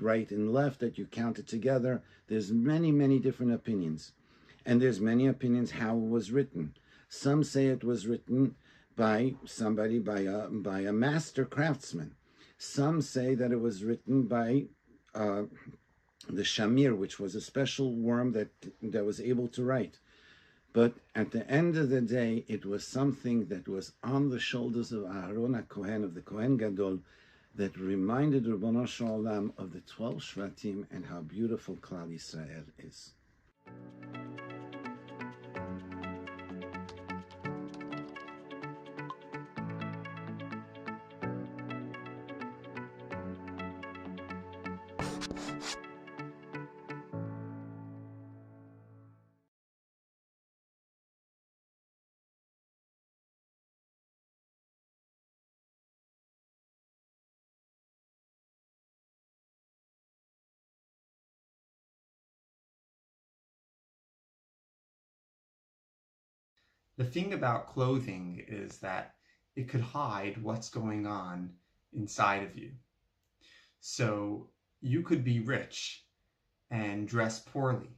right and left that you counted together? There's many, many different opinions. And there's many opinions how it was written. Some say it was written by somebody, by a master craftsman. Some say that it was written by the shamir, which was a special worm that was able to write. But at the end of the day, it was something that was on the shoulders of Aharon HaKohen, of the Kohen Gadol, that reminded Ribbono Shel Olam of the 12 Shvatim and how beautiful Klal Yisrael is. The thing about clothing is that it could hide what's going on inside of you. So you could be rich and dress poorly,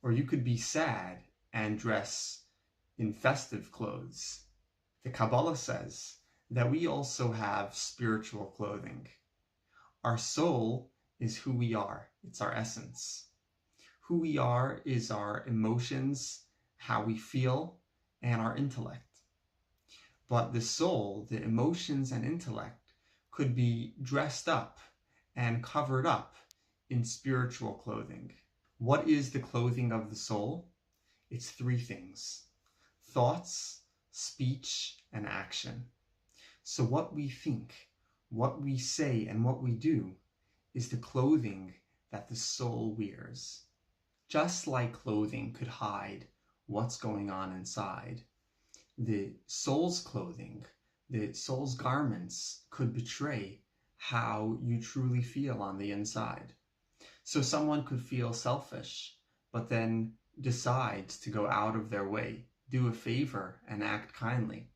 or you could be sad and dress in festive clothes. The Kabbalah says that we also have spiritual clothing. Our soul is who we are. It's our essence. Who we are is our emotions, how we feel, and our intellect. But the soul, the emotions and intellect, could be dressed up and covered up in spiritual clothing. What is the clothing of the soul? It's three things: thoughts, speech, and action. So what we think, what we say, and what we do is the clothing that the soul wears. Just like clothing could hide what's going on inside, the soul's clothing, the soul's garments could betray how you truly feel on the inside. So someone could feel selfish, but then decides to go out of their way, do a favor, and act kindly.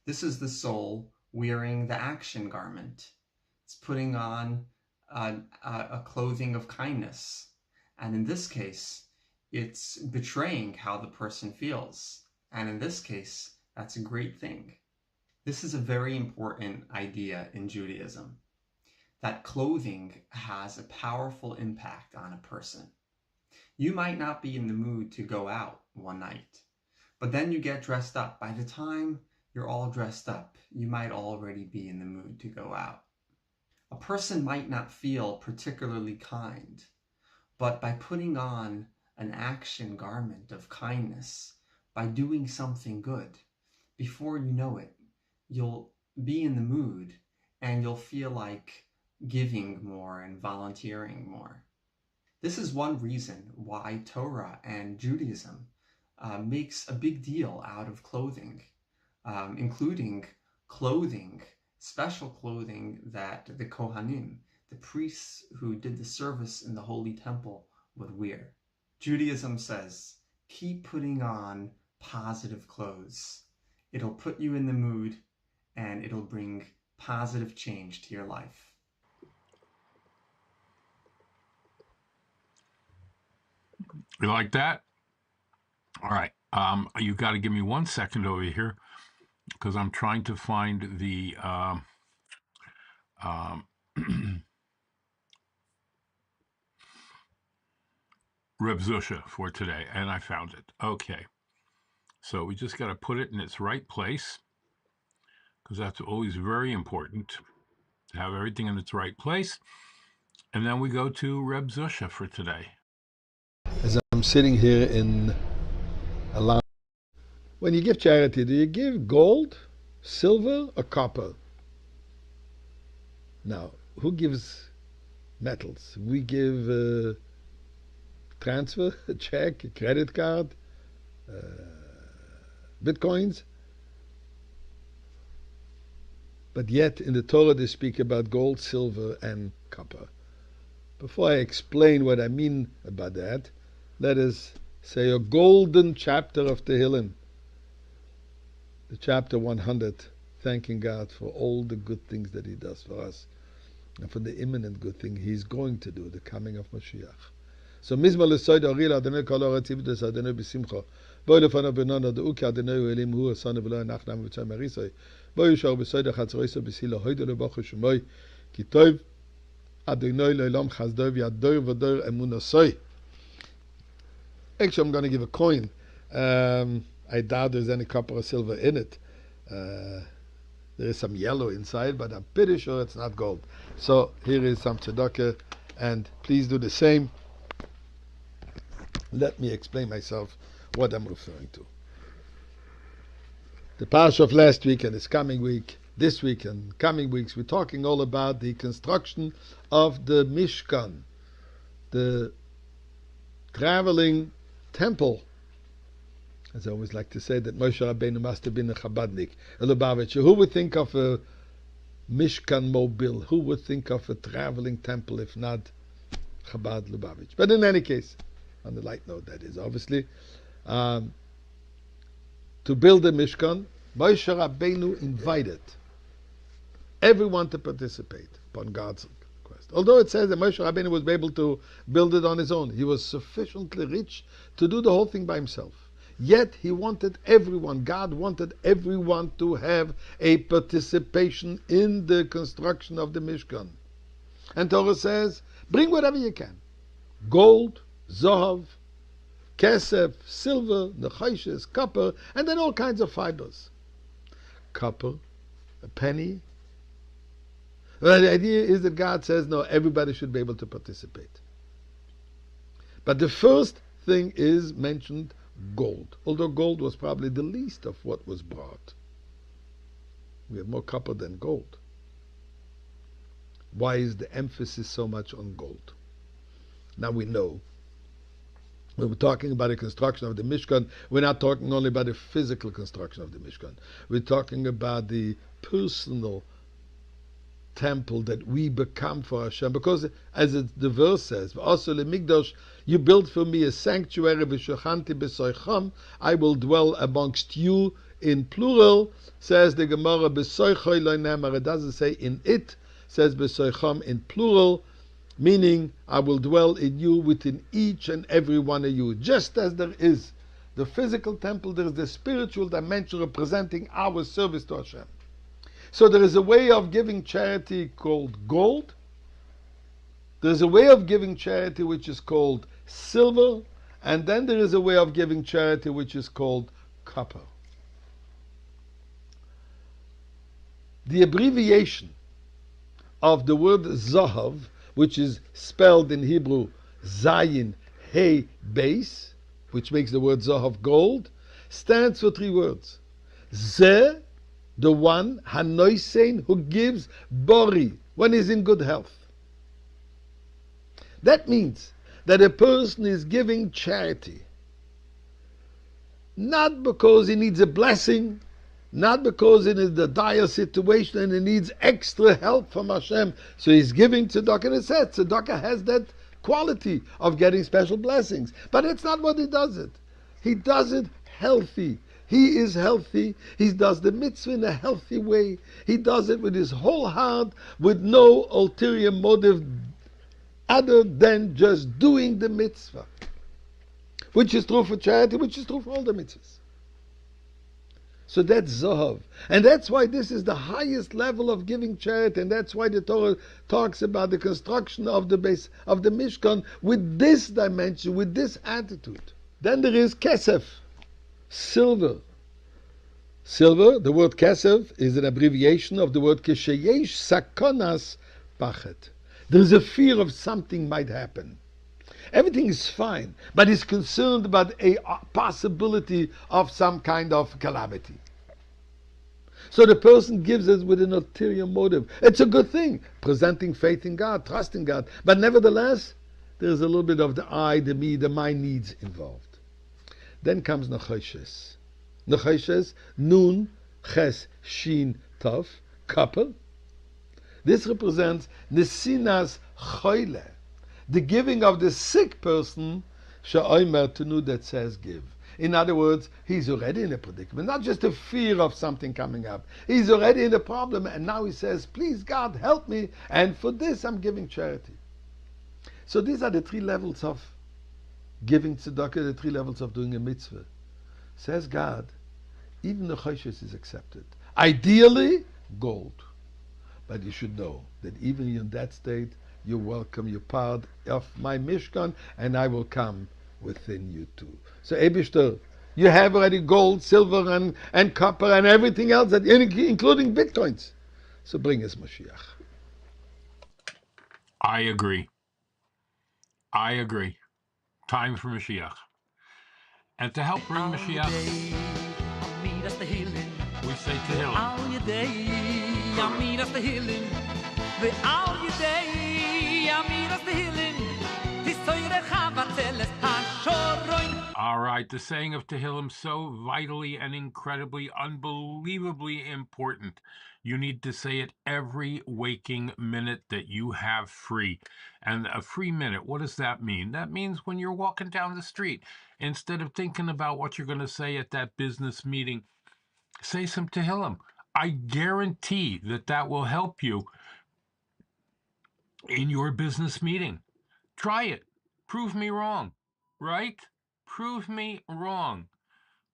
This is the soul wearing the action garment. It's putting on a clothing of kindness. And in this case, it's betraying how the person feels. And in this case, that's a great thing. This is a very important idea in Judaism, that clothing has a powerful impact on a person. You might not be in the mood to go out one night, but then you get dressed up. By the time you're all dressed up, you might already be in the mood to go out. A person might not feel particularly kind, but by putting on an action garment of kindness, by doing something good, before you know it, you'll be in the mood and you'll feel like giving more and volunteering more. This is one reason why Torah and Judaism makes a big deal out of clothing, including clothing, special clothing that the Kohanim, the priests who did the service in the Holy Temple, would wear. Judaism says, keep putting on positive clothes. It'll put you in the mood and it'll bring positive change to your life. You like that? All right. You got to give me 1 second over here because I'm trying to find the Reb Zusha for today, and I found it. Okay. So we just got to put it in its right place because that's always very important to have everything in its right place. And then we go to Reb Zusha for today. As I'm sitting here in a lounge, when you give charity, do you give gold, silver, or copper? Now, who gives metals? We give transfer, a check, a credit card, bitcoins. But yet in the Torah they speak about gold, silver, and copper. Before I explain what I mean about that, let us say a golden chapter of Tehillim, the chapter 100, thanking God for all the good things that He does for us and for the imminent good thing He's going to do, the coming of Mashiach. So, Mizmor l'soid aril Adonai kol ha'aretz ivdos Adonai b'simcha. Boi lefanav b'non adou ki Adonai hu elim hu asanu v'lo enachnam v'tzay marisai. Boi yishar b'soid ha'chatzroiso b'sila hoido lebachu shemoi ki tov Adonai le'olam chazdoi v'yadoi v'doi emunasoi. Actually, I'm going to give a coin. I doubt there's any copper or silver in it. There is some yellow inside, but I'm pretty sure it's not gold. So here is some tzedakah, and please do the same. Let me explain myself what I'm referring to. The parsha of last week and this coming week, this week and coming weeks, we're talking all about the construction of the Mishkan, the traveling temple. As I always like to say, that Moshe Rabbeinu must have been a Chabadnik, a Lubavitcher. Who would think of a Mishkan mobile? Who would think of a traveling temple if not Chabad Lubavitch? But in any case, on the light note, that is obviously, to build a Mishkan, Moshe Rabbeinu invited everyone to participate upon God's request. Although it says that Moshe Rabbeinu was able to build it on his own, he was sufficiently rich to do the whole thing by himself. Yet he wanted everyone, God wanted everyone to have a participation in the construction of the Mishkan. And Torah says, bring whatever you can. Gold, Zohav, Kesef, silver, Nechoshes, copper, and then all kinds of fibers. Copper, a penny. Well, the idea is that God says, no, everybody should be able to participate. But the first thing is mentioned gold, although gold was probably the least of what was brought. We have more copper than gold. Why is the emphasis so much on gold? Now we know, when we're talking about the construction of the Mishkan, we're not talking only about the physical construction of the Mishkan. We're talking about the personal temple that we become for Hashem, because as the verse says, "V'asu leMikdash, you build for me a sanctuary, v'shochanti b'soicham, I will dwell amongst you," in plural, says the Gemara, b'soichoi lo nemar, it doesn't say in it, says b'soicham in plural, meaning I will dwell in you, within each and every one of you. Just as there is the physical temple, there is the spiritual dimension representing our service to Hashem. So there is a way of giving charity called gold. There is a way of giving charity which is called silver. And then there is a way of giving charity which is called copper. The abbreviation of the word Zohav, which is spelled in Hebrew Zayin Hey Beis, which makes the word Zohav gold, stands for three words. Zeh, the one, Hanoisein, who gives Bori, when he's in good health. That means that a person is giving charity, not because he needs a blessing, not because it is the dire situation and he needs extra help from Hashem. So he's giving tzedakah, and it says tzedakah has that quality of getting special blessings. But it's not what he does it. He does it healthy. He is healthy. He does the mitzvah in a healthy way. He does it with his whole heart, with no ulterior motive other than just doing the mitzvah. Which is true for charity, which is true for all the mitzvahs. So that's Zohav. And that's why this is the highest level of giving charity, and that's why the Torah talks about the construction of the base of the Mishkan with this dimension, with this attitude. Then there is Kesef, silver. Silver, the word Kesef, is an abbreviation of the word Kesheyesh Sakonas Pachet. There is a fear of something might happen. Everything is fine, but he's concerned about a possibility of some kind of calamity. So the person gives it with an ulterior motive. It's a good thing, presenting faith in God, trusting God. But nevertheless, there's a little bit of the I, the me, the my needs involved. Then comes Nechoshes. Nechoshes, Nun, Ches, Shin, Tov, couple. This represents Nesinas Choyle, the giving of the sick person, She'omer Tenu, that says give. In other words, he's already in a predicament, not just a fear of something coming up. He's already in a problem, and now he says, please God, help me, and for this I'm giving charity. So these are the three levels of giving tzedakah, the three levels of doing a mitzvah. Says God, even the choshes is accepted. Ideally, gold. But you should know that even in that state, you're welcome, you're part of my Mishkan, and I will come within you too. So Eibishter, you have already gold, silver, and copper, and everything else, that, including bitcoins. So bring us Mashiach. I agree. I agree. Time for Mashiach. And to help bring Mashiach, we say Tehillim. All right, the saying of Tehillim, so vitally and incredibly, unbelievably important. You need to say it every waking minute that you have free. And a free minute, what does that mean? That means when you're walking down the street, instead of thinking about what you're going to say at that business meeting, say some Tehillim. I guarantee that that will help you in your business meeting. Try it. Prove me wrong, right? Prove me wrong.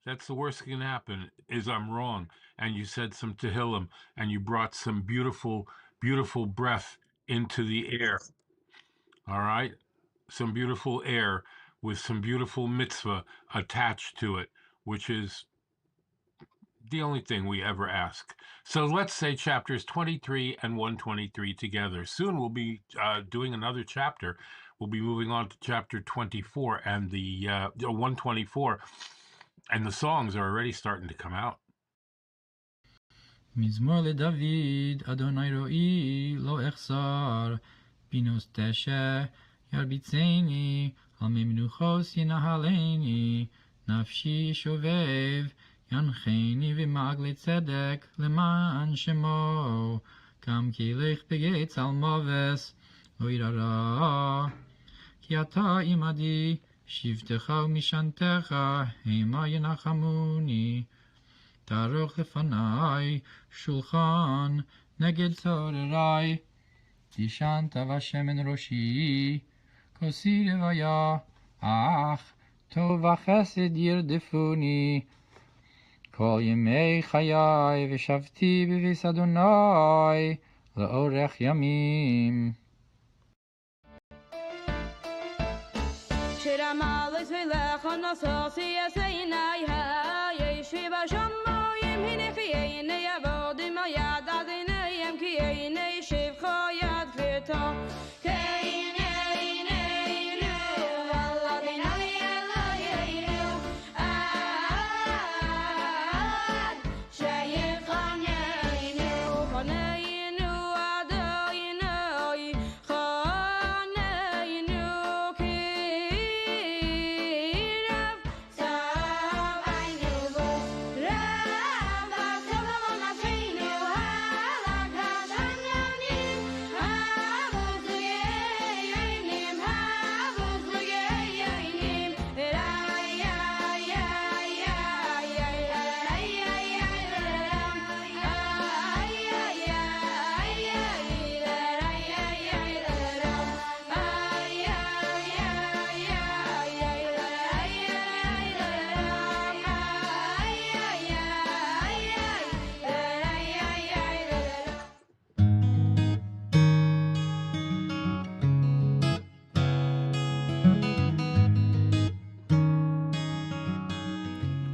That's the worst that can happen, is I'm wrong. And you said some Tehillim, and you brought some beautiful, beautiful breath into the air. All right? Some beautiful air with some beautiful mitzvah attached to it, which is the only thing we ever ask. So let's say chapters 23 and 123 together. Soon we'll be doing another chapter. We'll be moving on to chapter 24 and the 124, and the songs are already starting to come out. מזמור לדוד, אדוני רואי, לא אחסר, בינוס תשע, ירביצני, על מי מנוחוס ינהלני, נפשי שובב, ינחני ומעגלי צדק, למען שמו, גם כי לך בגיא צלמובס, לא ירא, כי אתה עמדי, שבטך ומשענתך, המה ינחמוני. תערוך לפני שולחן נגד צורריי, תשענת בשמן ראשי, כוסי רוויה, אך טוב וחסד ירדפוני. כל ימי חיי ושבתי בביס אדוני לאורך ימים. שרמלס ולך נסוסי יסייני הישבי בשמיים הנחייני יעבוד עם היד עדיניהם כי הנה שבך יד כבדו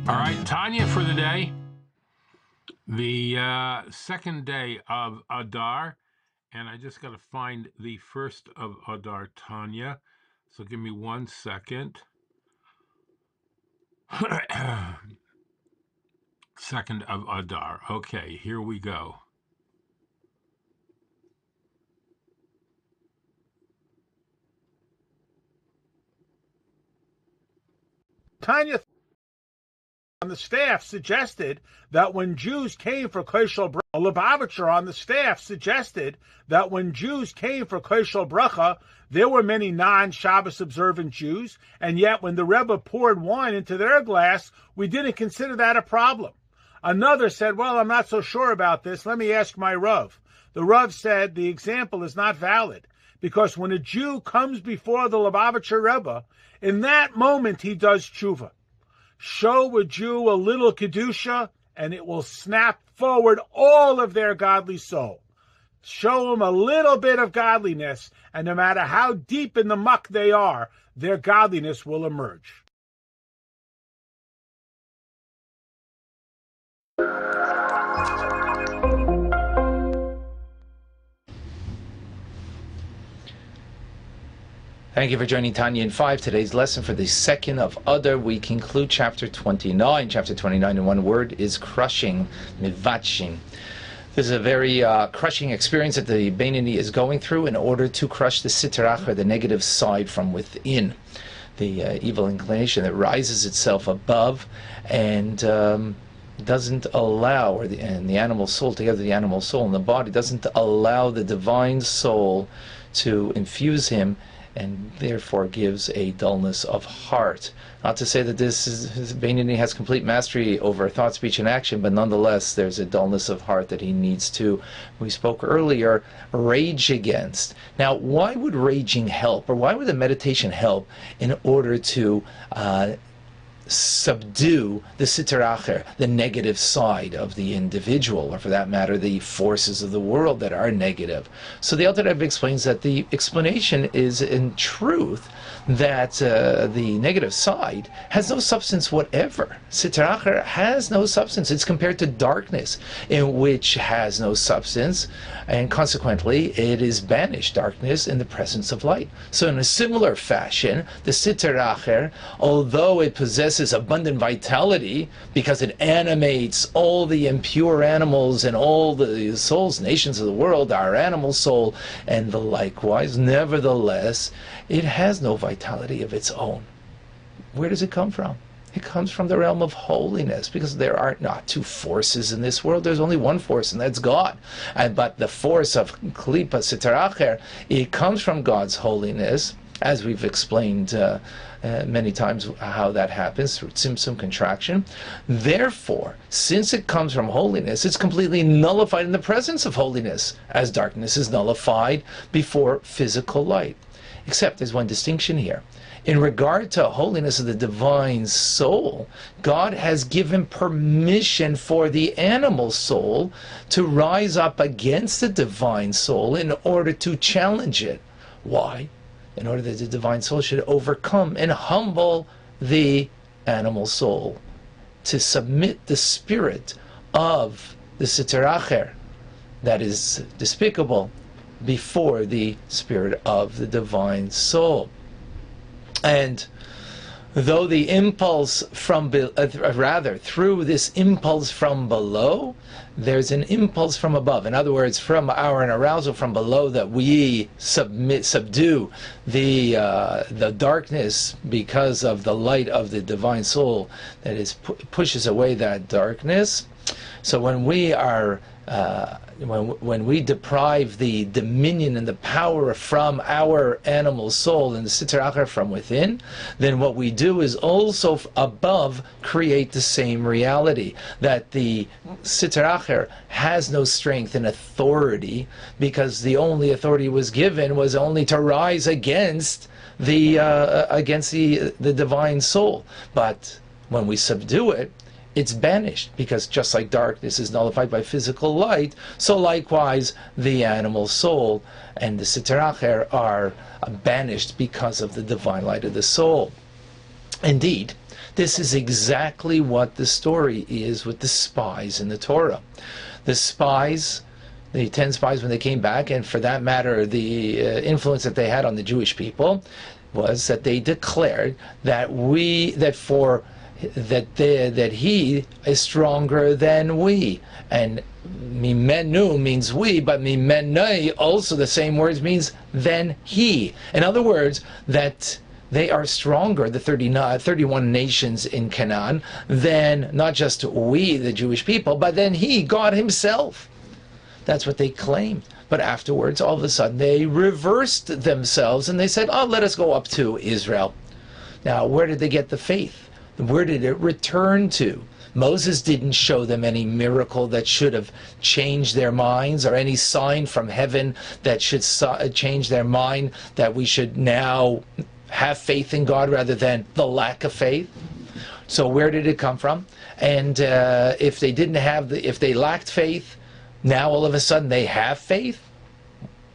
All right, Tanya for the day. The second day of Adar, and I just got to find the first of Adar, Tanya. So give me 1 second. 2nd of Adar. Okay, here we go. Tanya on the staff suggested that when Jews came for KOSHER bracha, a Lubavitcher on the staff suggested that when Jews came for KOSHER bracha, there were many non-Shabbos observant Jews, and yet when the Rebbe poured wine into their glass, we didn't consider that a problem. Another said, well, I'm not so sure about this. Let me ask my Rav. The Rav said the example is not valid because when a Jew comes before the Lubavitcher Rebbe, in that moment he does tshuva. Show a Jew a little kedusha, and it will snap forward all of their godly soul. Show them a little bit of godliness, and no matter how deep in the muck they are, their godliness will emerge. Thank you for joining Tanya in 5. Today's lesson for the 2nd of Adar, we conclude chapter 29. Chapter 29 in one word is crushing, mivatshim. This is a very crushing experience that the Beinoni is going through in order to crush the sitra achra, the negative side from within, the evil inclination that rises itself above and doesn't allow, and the animal soul, together the animal soul and the body, doesn't allow the divine soul to infuse him, and therefore gives a dullness of heart. Not to say that Beinoni has complete mastery over thought, speech, and action, but nonetheless there's a dullness of heart that he needs to, we spoke earlier, rage against. Now, why would raging help, or why would the meditation help in order to subdue the sitra achra, the negative side of the individual, or for that matter, the forces of the world that are negative? So the Alter Rebbe explains that the explanation is, in truth, that the negative side has no substance whatever. Sitra achra has no substance. It's compared to darkness, in which has no substance, and consequently it is banished, darkness in the presence of light. So in a similar fashion, the sitra achra, although it possesses abundant vitality because it animates all the impure animals and all the souls, nations of the world, our animal soul, and the likewise, nevertheless, it has no vitality of its own. Where does it come from? It comes from the realm of holiness, because there are not two forces in this world. There's only one force, and that's God. But the force of klipa sitra achra, it comes from God's holiness, as we've explained many times how that happens through tzimtzum, contraction. Therefore, since it comes from holiness, it's completely nullified in the presence of holiness, as darkness is nullified before physical light. Except there's one distinction here. In regard to holiness of the divine soul, God has given permission for the animal soul to rise up against the divine soul in order to challenge it. Why? In order that the divine soul should overcome and humble the animal soul, to submit the spirit of the sitra achra that is despicable before the spirit of the divine soul. And though the impulse from, through this impulse from below, there's an impulse from above. In other words, from an arousal from below, that we subdue the darkness because of the light of the divine soul that is pushes away that darkness. So when we are when we deprive the dominion and the power from our animal soul and the sitra achra from within, then what we do is also above create the same reality, that the sitra achra has no strength and authority, because the only authority was given was only to rise against the divine soul. But when we subdue it, it's banished, because just like darkness is nullified by physical light, so likewise the animal soul and the sitra achra are banished because of the divine light of the soul. Indeed, this is exactly what the story is with the spies in the Torah. The spies, the 10 spies, when they came back, and for that matter the influence that they had on the Jewish people, was that they declared that for that he is stronger than we. And mimenu means we, but mimenai also the same words means than he. In other words, that they are stronger, the 31 nations in Canaan, than not just we, the Jewish people, but than he, God himself. That's what they claimed. But afterwards, all of a sudden, they reversed themselves and they said, oh, let us go up to Israel. Now, where did they get the faith? Where did it return to? Moses didn't show them any miracle that should have changed their minds, or any sign from heaven that should change their mind, that we should now have faith in God rather than the lack of faith. So where did it come from? And if they didn't have if they lacked faith, now all of a sudden they have faith.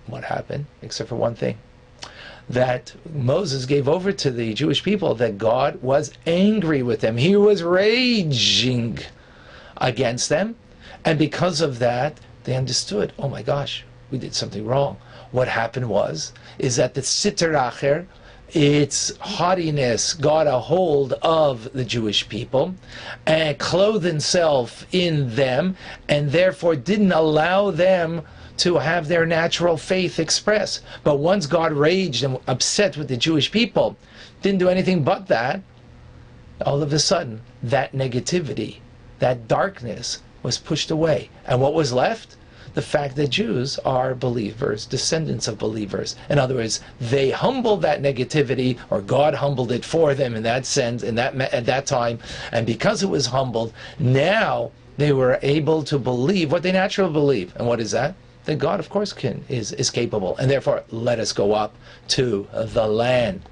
What happened? Except for one thing, that Moses gave over to the Jewish people, that God was angry with them. He was raging against them. And because of that, they understood, oh my gosh, we did something wrong. What happened is that the Siter Acher, its haughtiness, got a hold of the Jewish people and clothed itself in them, and therefore didn't allow them to have their natural faith expressed. But once God raged and upset with the Jewish people, didn't do anything but that, all of a sudden that negativity, that darkness was pushed away. And what was left? The fact that Jews are believers, descendants of believers. In other words, they humbled that negativity, or God humbled it for them in that sense, at that time. And because it was humbled, now they were able to believe what they naturally believe. And what is that? That God, of course, is capable, and therefore let us go up to the land.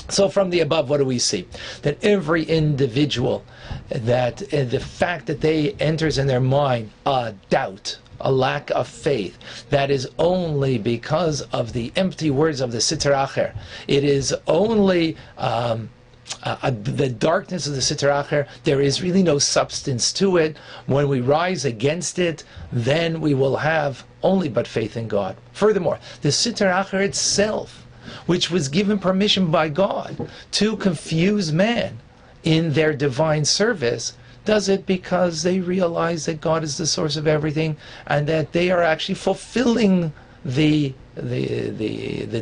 So from the above, what do we see? That every individual, that the fact that they enters in their mind a doubt, a lack of faith, that is only because of the empty words of the Siter Acher. It is only the darkness of the Siter Acher. There is really no substance to it. When we rise against it, then we will have only but faith in God. Furthermore, the Siter Acher itself, which was given permission by God to confuse man in their divine service, does it because they realize that God is the source of everything, and that they are actually fulfilling the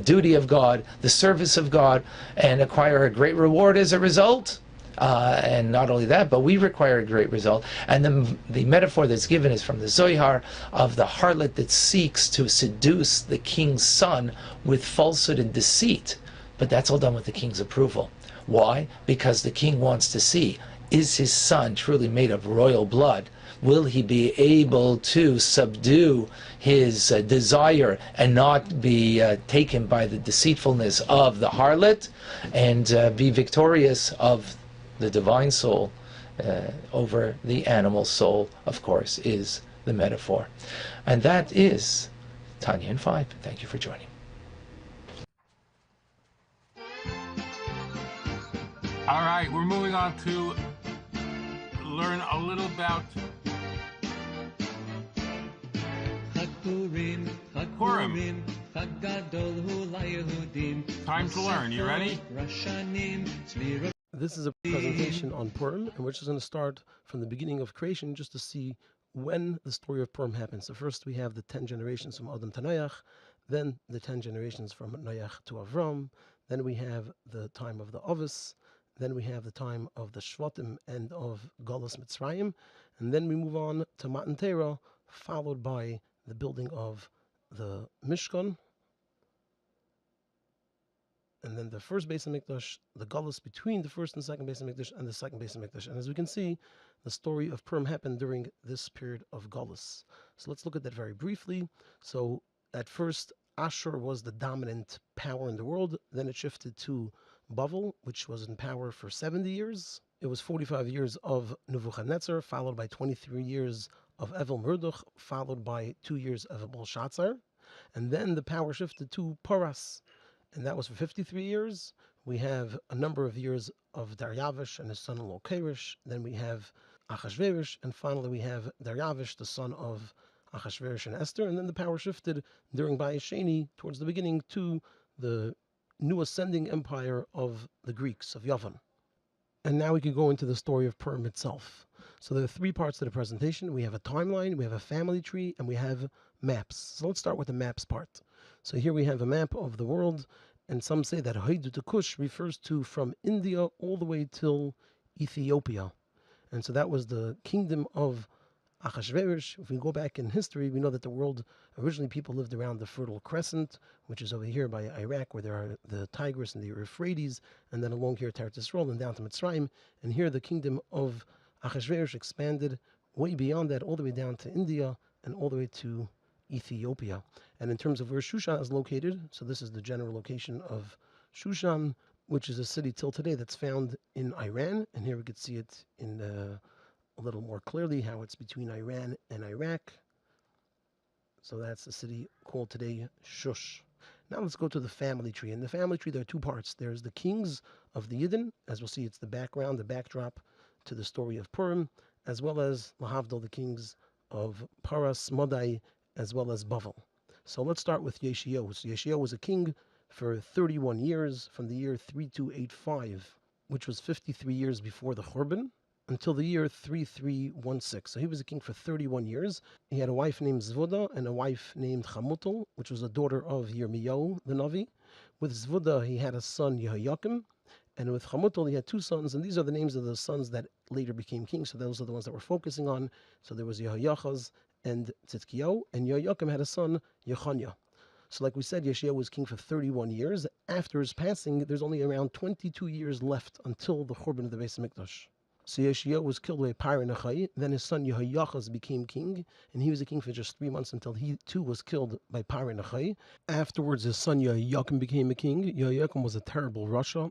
duty of God, the service of God, and acquire a great reward as a result. And not only that, but we require a great result. And the metaphor that's given is from the Zohar, of the harlot that seeks to seduce the king's son with falsehood and deceit. But that's all done with the king's approval. Why? Because the king wants to see, is his son truly made of royal blood? Will he be able to subdue his desire and not be taken by the deceitfulness of the harlot, and be victorious of the divine soul over the animal soul, of course, is the metaphor. And that is Tanya in 5. Thank you for joining. All right, we're moving on to learn a little about Purim. Time to learn. You ready? This is a presentation on Purim, and we're just going to start from the beginning of creation just to see when the story of Purim happens. So first we have the 10 generations from Adam to Noach, then the 10 generations from Noach to Avram, then we have the time of the Ovis, then we have the time of the Shvatim and of Galus Mitzrayim, and then we move on to Matan Torah, followed by the building of the Mishkan, and then the first Beis HaMikdash, the Galus between the first and second Beis HaMikdash, and the second Beis HaMikdash. And as we can see, the story of Purim happened during this period of Galus. So let's look at that very briefly. So at first, Ashur was the dominant power in the world. Then it shifted to Bavel, which was in power for 70 years. It was 45 years of Nebuchadnezzar, followed by 23 years of Evel Merdach, followed by 2 years of Belshazzar. And then the power shifted to Paras, and that was for 53 years. We have a number of years of Daryavish and his son-in-law Kerish. Then we have Achashverosh, and finally we have Daryavish, the son of Achashverosh and Esther. And then the power shifted during Bayis Sheni, towards the beginning, to the new ascending empire of the Greeks, of Yavan. And now we can go into the story of Purim itself. So there are three parts to the presentation. We have a timeline, we have a family tree, and we have maps. So let's start with the maps part. So here we have a map of the world, and some say that Haidu to Kush refers to from India all the way till Ethiopia. And so that was the kingdom of Achashverosh. If we go back in history, we know that the world, originally people lived around the Fertile Crescent, which is over here by Iraq, where there are the Tigris and the Euphrates, and then along here to Eretz Yisrael and down to Mitzrayim. And here the kingdom of Achashverosh expanded way beyond that, all the way down to India and all the way to Ethiopia. And in terms of where Shushan is located, so this is the general location of Shushan, which is a city till today that's found in Iran. And here we could see it in a little more clearly how it's between Iran and Iraq. So that's the city called today Shush. Now let's go to the family tree. In the family tree, there are two parts. There's the kings of the Yidden. As we'll see, it's the background, the backdrop to the story of Purim, as well as Lahavdil, the kings of Paras, Modai, as well as Bavel. So let's start with Yeshiyahu. So Yeshiyahu was a king for 31 years, from the year 3285, which was 53 years before the Churban, until the year 3316. So he was a king for 31 years. He had a wife named Zvuda and a wife named Chamutel, which was a daughter of Yirmiyahu, the Navi. With Zvuda, he had a son, Yehoyakim, and with Chamutel, he had two sons, and these are the names of the sons that later became kings. So those are the ones that we're focusing on. So there was Yehoyachaz and Tzidkiyahu, and Yehoyakim had a son, Yechanya. So like we said, Yeshiyahu was king for 31 years. After his passing, there's only around 22 years left until the Churban of the Beis HaMikdash. So Yeshiyahu was killed by Pari Nachai. Then his son Yehoyachaz became king, and he was a king for just 3 months until he too was killed by Pari Nachai. Afterwards, his son Yehoyakim became a king. Yehoyakim was a terrible rasha.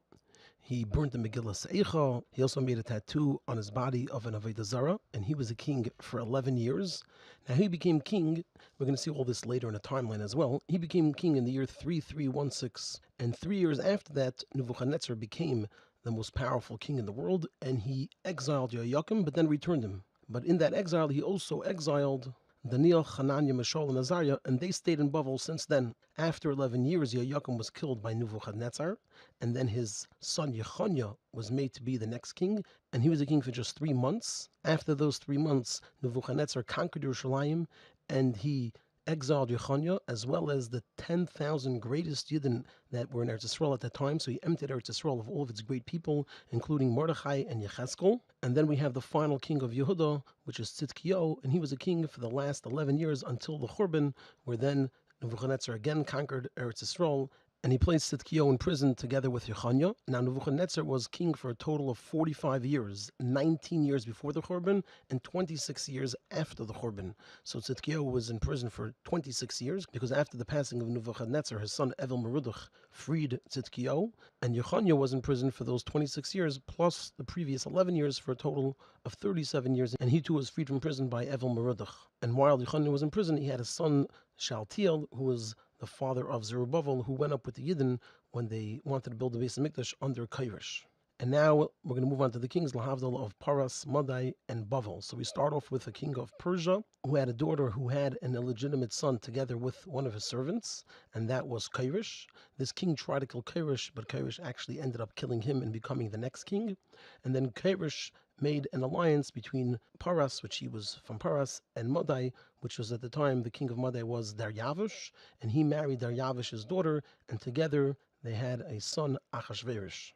He burnt the Megillah Seicha. He also made a tattoo on his body of an Avodah Zarah, and he was a king for 11 years. Now he became king, we're going to see all this later in a timeline as well. He became king in the year 3316, and 3 years after that, Nebuchadnezzar became the most powerful king in the world, and he exiled Yehoyakim, but then returned him. But in that exile, he also exiled Daniel, Hananiah, Mishael, and Azariah, and they stayed in Bavel since then. After 11 years, Yehoyakim was killed by Nebuchadnezzar, and then his son Yechanya was made to be the next king, and he was a king for just 3 months. After those 3 months, Nebuchadnezzar conquered Yerushalayim, and he exiled Yechanya, as well as the 10,000 greatest Yidden that were in Eretz Yisrael at that time. So he emptied Eretz Yisrael of all of its great people, including Mordechai and Yechezkel. And then we have the final king of Yehuda, which is Tzidkiyahu, and he was a king for the last 11 years until the Churban, where then Nebuchadnezzar again conquered Eretz Yisrael, and he placed Tzidkiyahu in prison together with Yechanya. Now Nebuchadnezzar was king for a total of 45 years, 19 years before the Churban and 26 years after the Churban. So Tzidkiyahu was in prison for 26 years, because after the passing of Nebuchadnezzar, his son Evel Merodach freed Tzidkiyahu, and Yechanya was in prison for those 26 years, plus the previous 11 years, for a total of 37 years, and he too was freed from prison by Evel Merodach. And while Yechanya was in prison, he had a son, Shaltiel, who was the father of Zerubbabel, who went up with the Yidden when they wanted to build the Beis HaMikdash under Kairosh. And now we're going to move on to the kings, Lahavdil, of Paras, Madai, and Bavel. So we start off with the king of Persia, who had a daughter who had an illegitimate son together with one of his servants, and that was Kairosh. This king tried to kill Kairosh, but Kairosh actually ended up killing him and becoming the next king. And then Kairosh made an alliance between Paras, which he was from Paras, and Madai, which was at the time the king of Madai was Daryavish, and he married Daryavish's daughter, and together they had a son, Achashverosh.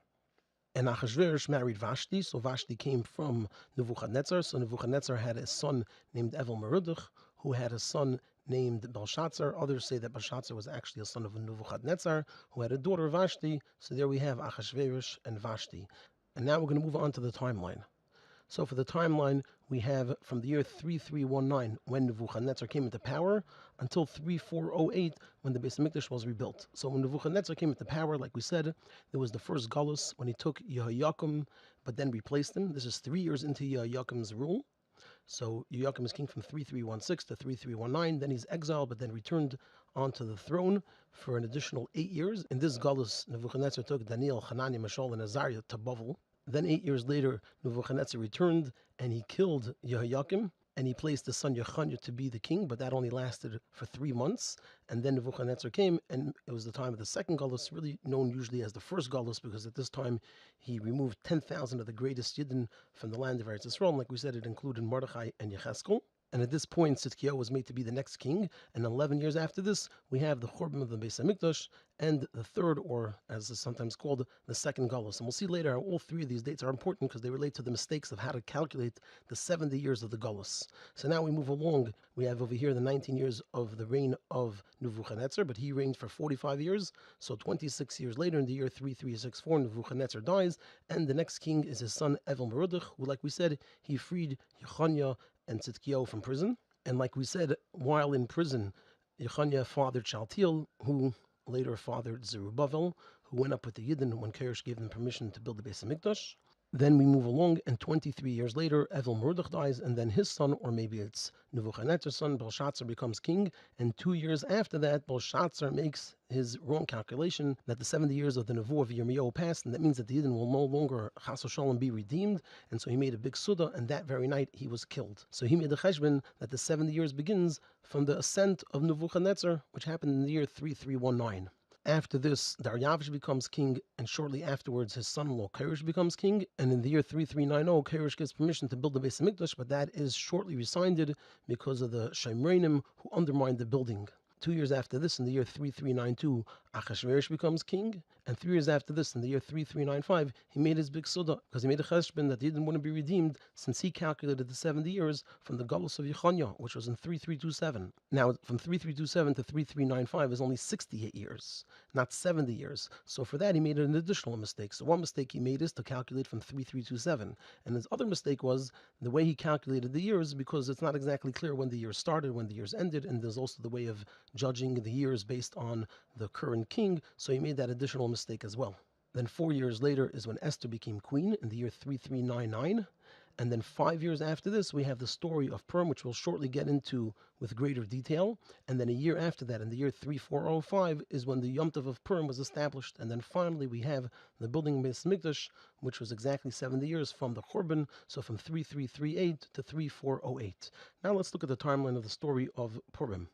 And Achashverosh married Vashti, so Vashti came from Nebuchadnezzar. So Nebuchadnezzar had a son named Evel Merodach, who had a son named Belshazzar. Others say that Belshazzar was actually a son of Nebuchadnezzar, who had a daughter, Vashti. So there we have Achashverosh and Vashti. And now we're going to move on to the timeline. So for the timeline, we have from the year 3319, when Nebuchadnezzar came into power, until 3408, when the Beis HaMikdash was rebuilt. So when Nebuchadnezzar came into power, like we said, there was the first Galus, when he took Yehoyakim, but then replaced him. This is 3 years into Yehoyakim's rule. So Yehoyakim is king from 3316 to 3319. Then he's exiled, but then returned onto the throne for an additional 8 years. In this Galus, Nebuchadnezzar took Daniel, Hananiah, Mishael, and Azariah to Bavel. Then 8 years later, Nebuchadnezzar returned and he killed Yehoyakim. and he placed his son Yechoniah to be the king, but that only lasted for 3 months. And then Nebuchadnezzar came, and it was the time of the second Galus, really known usually as the first Galus, because at this time he removed 10,000 of the greatest Yidden from the land of Eretz Yisrael. And like we said, it included Mordechai and Yecheskel. And at this point, Tzidkiyahu was made to be the next king. And 11 years after this, we have the Churban of the Beis HaMikdash and the third, or as is sometimes called, the second Galus. And we'll see later how all three of these dates are important because they relate to the mistakes of how to calculate the 70 years of the Galus. So now we move along. We have over here the 19 years of the reign of Nebuchadnezzar, but he reigned for 45 years. So 26 years later, in the year 3364, Nebuchadnezzar dies, and the next king is his son Evel-Merodach, who, like we said, he freed Yechoniah and Tzidkiyahu from prison. And like we said, while in prison, Yechoniah fathered Shaltiel, who later fathered Zerubbabel, who went up with the Yidden when Keresh gave them permission to build the Beis HaMikdash. Then we move along, and 23 years later, Evel-Merodach dies, and then his son, or maybe it's Nebuchadnezzar's son, Belshazzar, becomes king. And 2 years after that, Belshazzar makes his wrong calculation that the 70 years of the Nevuah of Yirmiyahu passed, and that means that the Yidden will no longer, Chas v'Shalom, be redeemed. And so he made a big Suda, and that very night he was killed. So he made the cheshbon that the 70 years begins from the ascent of Nebuchadnezzar, which happened in the year 3319. After this, Daryavish becomes king, and shortly afterwards his son-in-law Keresh becomes king. And in the year 3390, Keresh gets permission to build the Beis HaMikdash, but that is shortly rescinded because of the Shemreinim who undermined the building. 2 years after this, in the year 3392, Achashverosh becomes king. And 3 years after this, in the year 3395, he made his big Suda, because he made a cheshbon that the Yidden wouldn't be redeemed, since he calculated the 70 years from the Galus of Yechoniah, which was in 3327. Now, from 3327 to 3395 is only 68 years, not 70 years. So for that, he made an additional mistake. So one mistake he made is to calculate from 3327. And his other mistake was the way he calculated the years, because it's not exactly clear when the years started, when the years ended, and there's also the way of judging the years based on the current king, so he made that additional mistake as well. Then 4 years later is when Esther became queen in the year 3399, and then 5 years after this we have the story of Purim, which we'll shortly get into with greater detail. And then a year after that, in the year 3405, is when the Yom Tov of Purim was established. And then finally we have the building of Beis HaMikdash, which was exactly 70 years from the Churban, so from 3338 to 3408. Now let's look at the timeline of the story of Purim.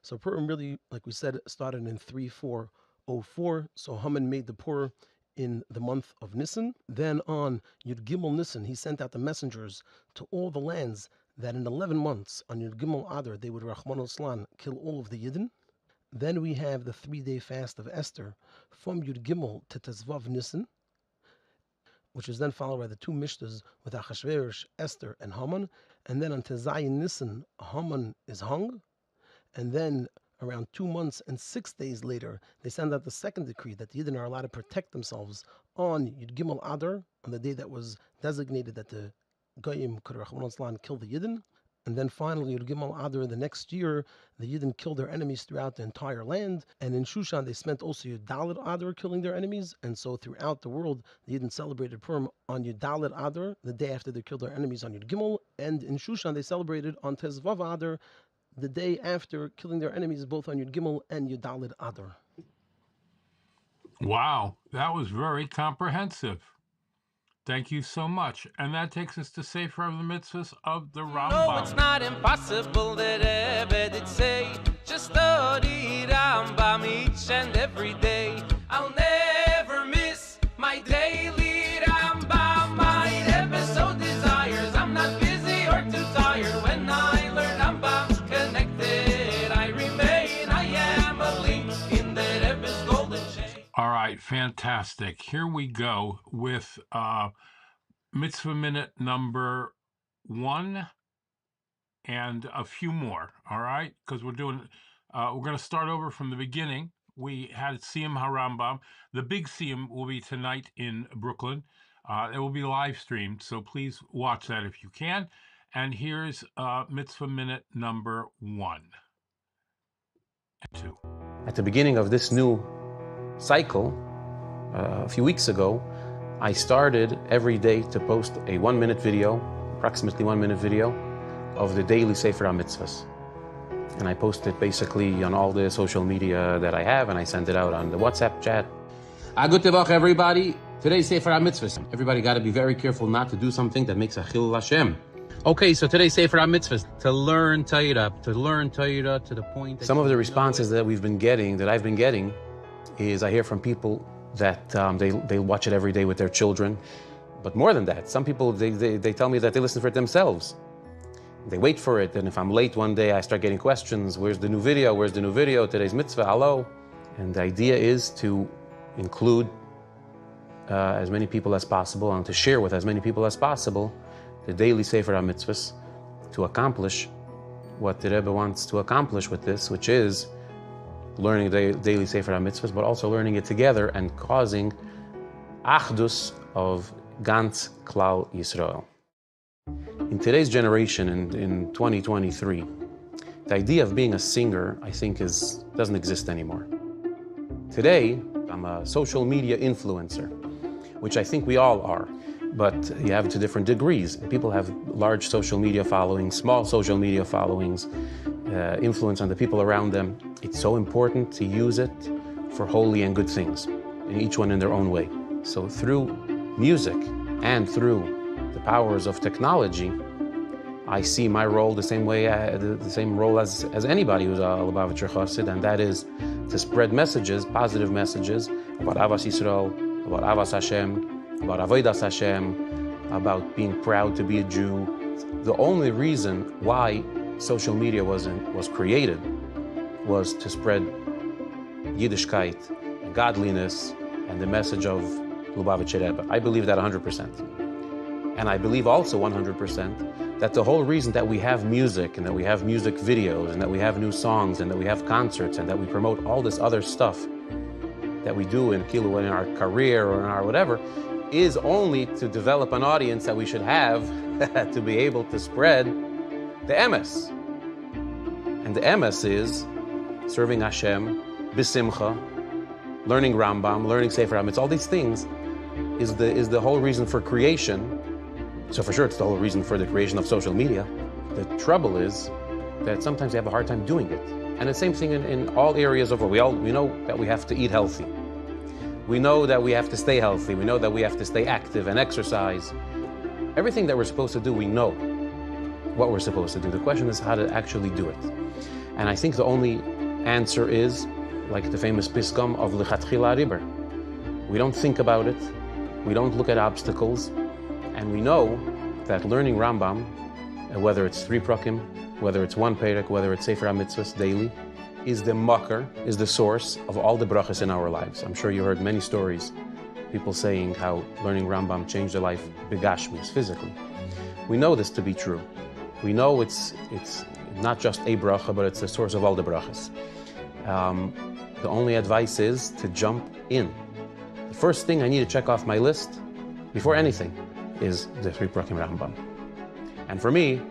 So Purim really, like we said, started in 3404. So Haman made the Purim in the month of Nisan. Then on Yud Gimel Nisan, he sent out the messengers to all the lands that in 11 months, on Yud Gimel Adar, they would Rachmana litzlan kill all of the Yidden. Then we have the 3-day fast of Esther from Yud Gimel to Tetzaveh Nisan, which is then followed by the 2 Mishnahs with Achashverosh, Esther, and Haman. And then on Tezayin Nisan, Haman is hung. And then around 2 months and 6 days later, they send out the second decree that the Yidden are allowed to protect themselves on Yud Gimel Adar, on the day that was designated that the Goyim could Rachmana litzlan kill the Yidden. And then finally, Yud Gimel Adar, the next year, the Yidden killed their enemies throughout the entire land. And in Shushan, they spent also Yud Dalet Adar killing their enemies. And so throughout the world, the Yidden celebrated Purim on Yud Dalet Adar, the day after they killed their enemies on Yud Gimel. And in Shushan, they celebrated on Tetzaveh Adar, the day after killing their enemies, both on Yud Gimel and Yud Dalet Adar. Wow, that was very comprehensive. Thank you so much. And that takes us to Sefer of the Mitzvahs of the Rambam. No, it's not impossible that Rebbe did say, just study Rambam each and every day. I'll never miss my daily Rambam. My Rebbe so desires, I'm not busy or too tired. When I learn Rambam's connected, I remain, I am a link in the Rebbe's golden chain. All right, fantastic. Here we go with Mitzvah Minute number 1 and a few more, all right? Because we're going to start over from the beginning. We had Siyum HaRambam. The big Siyum will be tonight in Brooklyn. It will be live streamed, so please watch that if you can. And here's Mitzvah Minute number 1 and 2. At the beginning of this new cycle, a few weeks ago, I started every day to post a 1-minute video, approximately 1-minute video, of the daily Sefer HaMitzvahs. And I post it basically on all the social media that I have, and I send it out on the WhatsApp chat. Good Tevach, everybody. Today's Sefer HaMitzvahs. Everybody got to be very careful not to do something that makes a Chilul Hashem. Okay, so today's Sefer HaMitzvahs, to learn Torah to the point that some of the responses that I've been getting, is I hear from people that they watch it every day with their children. But more than that, some people, they tell me that they listen for it themselves. They wait for it, and if I'm late one day, I start getting questions. Where's the new video? Where's the new video? Today's mitzvah, hello. And the idea is to include as many people as possible and to share with as many people as possible the daily Sefer HaMitzvahs to accomplish what the Rebbe wants to accomplish with this, which is learning the daily Sefer HaMitzvahs, but also learning it together and causing achdus of Gans Klal Yisrael. In today's generation, in 2023, the idea of being a singer, I think, doesn't exist anymore. Today, I'm a social media influencer, which I think we all are, but you have to different degrees. People have large social media followings, small social media followings, influence on the people around them. It's so important to use it for holy and good things, and each one in their own way. So through music and through the powers of technology, I see my role the same way, the same role as anybody who's a Lubavitcher Chassid, and that is to spread messages, positive messages about Avas Yisrael, about Avas Hashem, about Avodas Hashem, about being proud to be a Jew. The only reason why social media was created was to spread Yiddishkeit and godliness and the message of Lubavitcher Rebbe. I believe that 100%. And I believe also 100% that the whole reason that we have music and that we have music videos and that we have new songs and that we have concerts and that we promote all this other stuff that we do in our career or in our whatever is only to develop an audience that we should have to be able to spread the emes. And the emes is serving Hashem, bisimcha, learning Rambam, learning Sefer HaMitzvahs, all these things is the whole reason for creation. So for sure, it's the whole reason for the creation of social media. The trouble is that sometimes we have a hard time doing it. And the same thing in all areas of we know that we have to eat healthy. We know that we have to stay healthy. We know that we have to stay active and exercise. Everything that we're supposed to do, we know what we're supposed to do. The question is how to actually do it. And I think the only answer is, like the famous Piskam of Lichatchila Riber. We don't think about it. We don't look at obstacles. And we know that learning Rambam, whether it's 3 prakim, whether it's 1 perek, whether it's Sefer HaMitzvahs daily, is the makar, is the source of all the brachas in our lives. I'm sure you heard many stories, people saying how learning Rambam changed their life begashmis, physically. We know this to be true. We know it's not just a bracha, but it's the source of all the brachas. The only advice is to jump in. The first thing I need to check off my list, before anything, is the 3 prakim Rambam. And for me,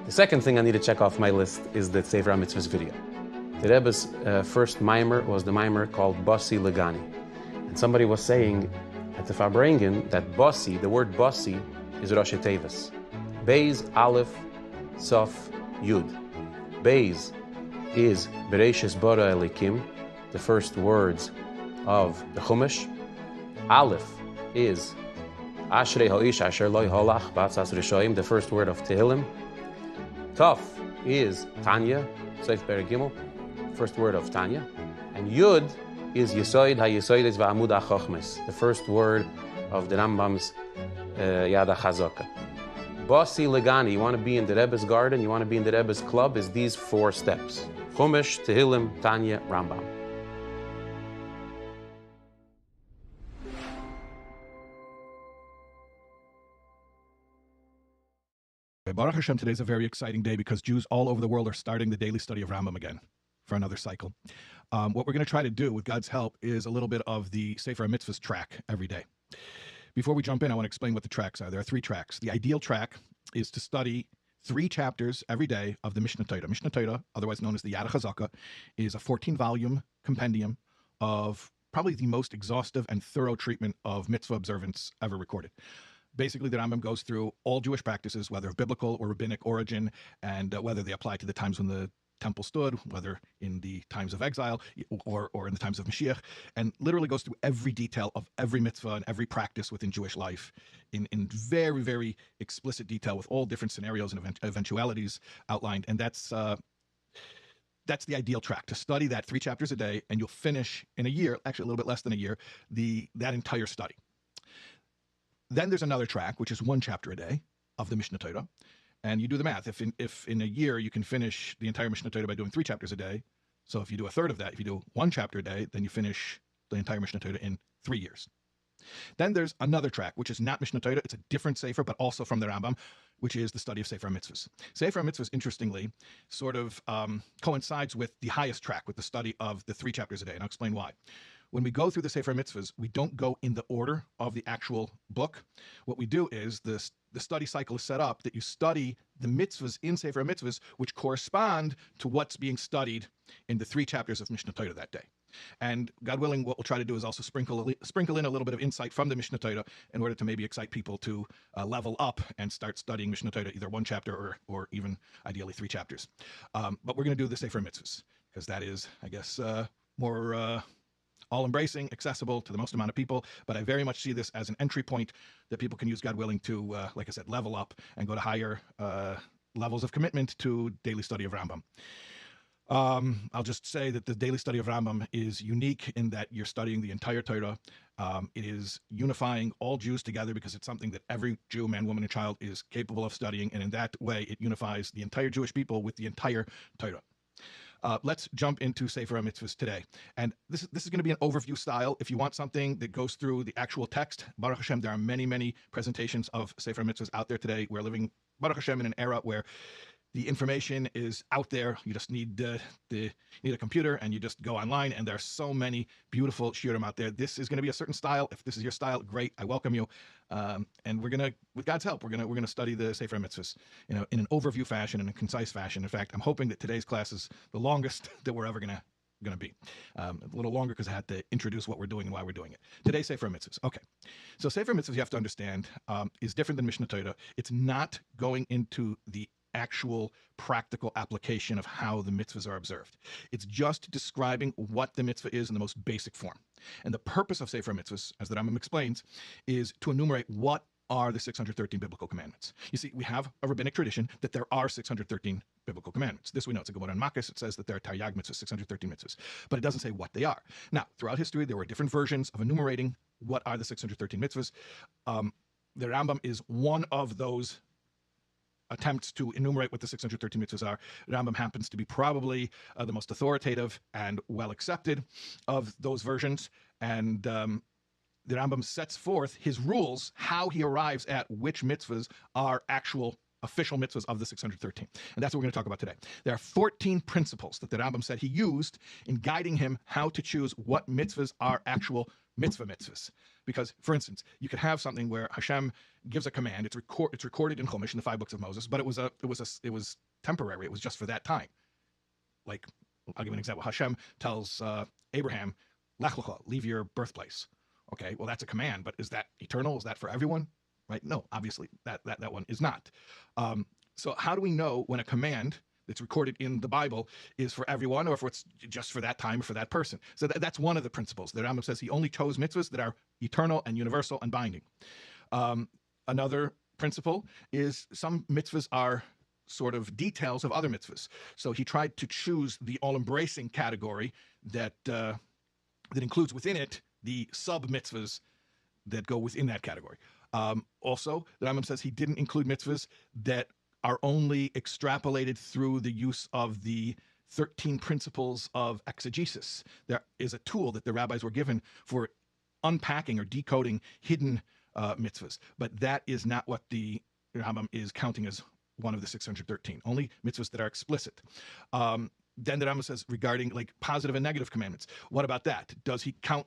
the second thing I need to check off my list is the Sefer HaMitzvahs video. The Rebbe's first mimer was the mimer called Bossi Legani. And somebody was saying at the Farbrengen that Bossi, the word Bossi, is Rosh Tevis. Beis, Aleph, Sof, Yud. Beis is Bereishis Bara Elikim, the first words of the Chumash. Aleph is Ashrei Ha'ish Asher Loi Holach Batzas Rishoim, the first word of Tehillim. Tov is Tanya, Seif Perek Gimel, first word of Tanya. And Yud is Yesoid HaYesoides Va'amud HaChochmes, the first word of the Rambam's Yad HaChazaka. Bossi Legani, you want to be in the Rebbe's garden, you want to be in the Rebbe's club, is these 4 steps. Chumash, Tehillim, Tanya, Rambam. Baruch Hashem, today is a very exciting day because Jews all over the world are starting the daily study of Rambam again for another cycle. What we're going to try to do with God's help is a little bit of the Sefer HaMitzvahs track every day. Before we jump in, I want to explain what the tracks are. There are 3 tracks. The ideal track is to study 3 chapters every day of the Mishnah Torah. Mishnah Torah, otherwise known as the Yad HaChazaka, is a 14-volume compendium of probably the most exhaustive and thorough treatment of mitzvah observance ever recorded. Basically, the Rambam goes through all Jewish practices, whether of biblical or rabbinic origin, and whether they apply to the times when the temple stood, whether in the times of exile or in the times of Mashiach, and literally goes through every detail of every mitzvah and every practice within Jewish life in very, very explicit detail with all different scenarios and eventualities outlined. And that's the ideal track, to study that 3 chapters a day, and you'll finish in a year, actually a little bit less than a year, that entire study. Then there's another track, which is 1 chapter a day of the Mishnah Torah. And you do the math. If in a year you can finish the entire Mishnah Torah by doing 3 chapters a day, so if you do a third of that, if you do 1 chapter a day, then you finish the entire Mishnah Torah in 3 years. Then there's another track, which is not Mishnah Torah. It's a different Sefer, but also from the Rambam, which is the study of Sefer HaMitzvahs. Sefer HaMitzvahs, interestingly, sort of coincides with the highest track, with the study of the 3 chapters a day, and I'll explain why. When we go through the Sefer HaMitzvahs, we don't go in the order of the actual book. What we do is the study cycle is set up that you study the mitzvahs in Sefer HaMitzvahs, which correspond to what's being studied in the 3 chapters of Mishnah Torah that day. And God willing, what we'll try to do is also sprinkle in a little bit of insight from the Mishnah Torah in order to maybe excite people to level up and start studying Mishnah Torah, either 1 chapter or even ideally 3 chapters. But we're going to do the Sefer HaMitzvahs because that is, I guess, more all-embracing, accessible to the most amount of people. But I very much see this as an entry point that people can use, God willing, to, like I said, level up and go to higher levels of commitment to daily study of Rambam. I'll just say that the daily study of Rambam is unique in that you're studying the entire Torah. It is unifying all Jews together because it's something that every Jew, man, woman, and child is capable of studying. And in that way, it unifies the entire Jewish people with the entire Torah. Let's jump into Sefer HaMitzvahs today. And this is going to be an overview style. If you want something that goes through the actual text, Baruch Hashem, there are many, many presentations of Sefer HaMitzvahs out there today. We're living, Baruch Hashem, in an era where the information is out there. You just need a computer and you just go online, and there are so many beautiful shiurim out there. This is going to be a certain style. If this is your style, great. I welcome you. And we're going to, with God's help, we're going to study the Sefer HaMitzvahs, in an overview fashion, in a concise fashion. In fact, I'm hoping that today's class is the longest that we're ever going to be. A little longer because I had to introduce what we're doing and why we're doing it. Today's Sefer HaMitzvahs. Okay. So Sefer HaMitzvahs, you have to understand, is different than Mishnah Torah. It's not going into the actual practical application of how the mitzvahs are observed. It's just describing what the mitzvah is in the most basic form. And the purpose of Sefer HaMitzvahs, as the Rambam explains, is to enumerate what are the 613 biblical commandments. You see, we have a rabbinic tradition that there are 613 biblical commandments. This we know. It's a Gemara in Makkas. It says that there are Taryag mitzvahs, 613 mitzvahs, but it doesn't say what they are. Now, throughout history, there were different versions of enumerating what are the 613 mitzvahs. The Rambam is one of those attempts to enumerate what the 613 mitzvahs are. Rambam happens to be probably the most authoritative and well accepted of those versions. And the Rambam sets forth his rules, how he arrives at which mitzvahs are actual official mitzvahs of the 613. And that's what we're going to talk about today. There are 14 principles that the Rambam said he used in guiding him how to choose what mitzvahs are actual mitzvahs. Because, for instance, you could have something where Hashem gives a command. It's recorded in Chumash, in the 5 books of Moses, but it was temporary. It was just for that time. Like, I'll give an example. Hashem tells Abraham, Lech lecha, leave your birthplace. Okay, well, that's a command, but is that eternal? Is that for everyone? Right? No, obviously that one is not. So how do we know when a command that's recorded in the Bible is for everyone, or if it's just for that time or for that person? So that's one of the principles. The Rambam says he only chose mitzvahs that are eternal and universal and binding. Another principle is some mitzvahs are sort of details of other mitzvahs. So he tried to choose the all-embracing category that includes within it the sub-mitzvahs that go within that category. Also, the Rambam says he didn't include mitzvahs that are only extrapolated through the use of the 13 principles of exegesis. There is a tool that the rabbis were given for unpacking or decoding hidden mitzvahs, but that is not what the Rambam is counting as one of the 613, only mitzvahs that are explicit. Then the Rambam says regarding like positive and negative commandments, what about that? Does he count,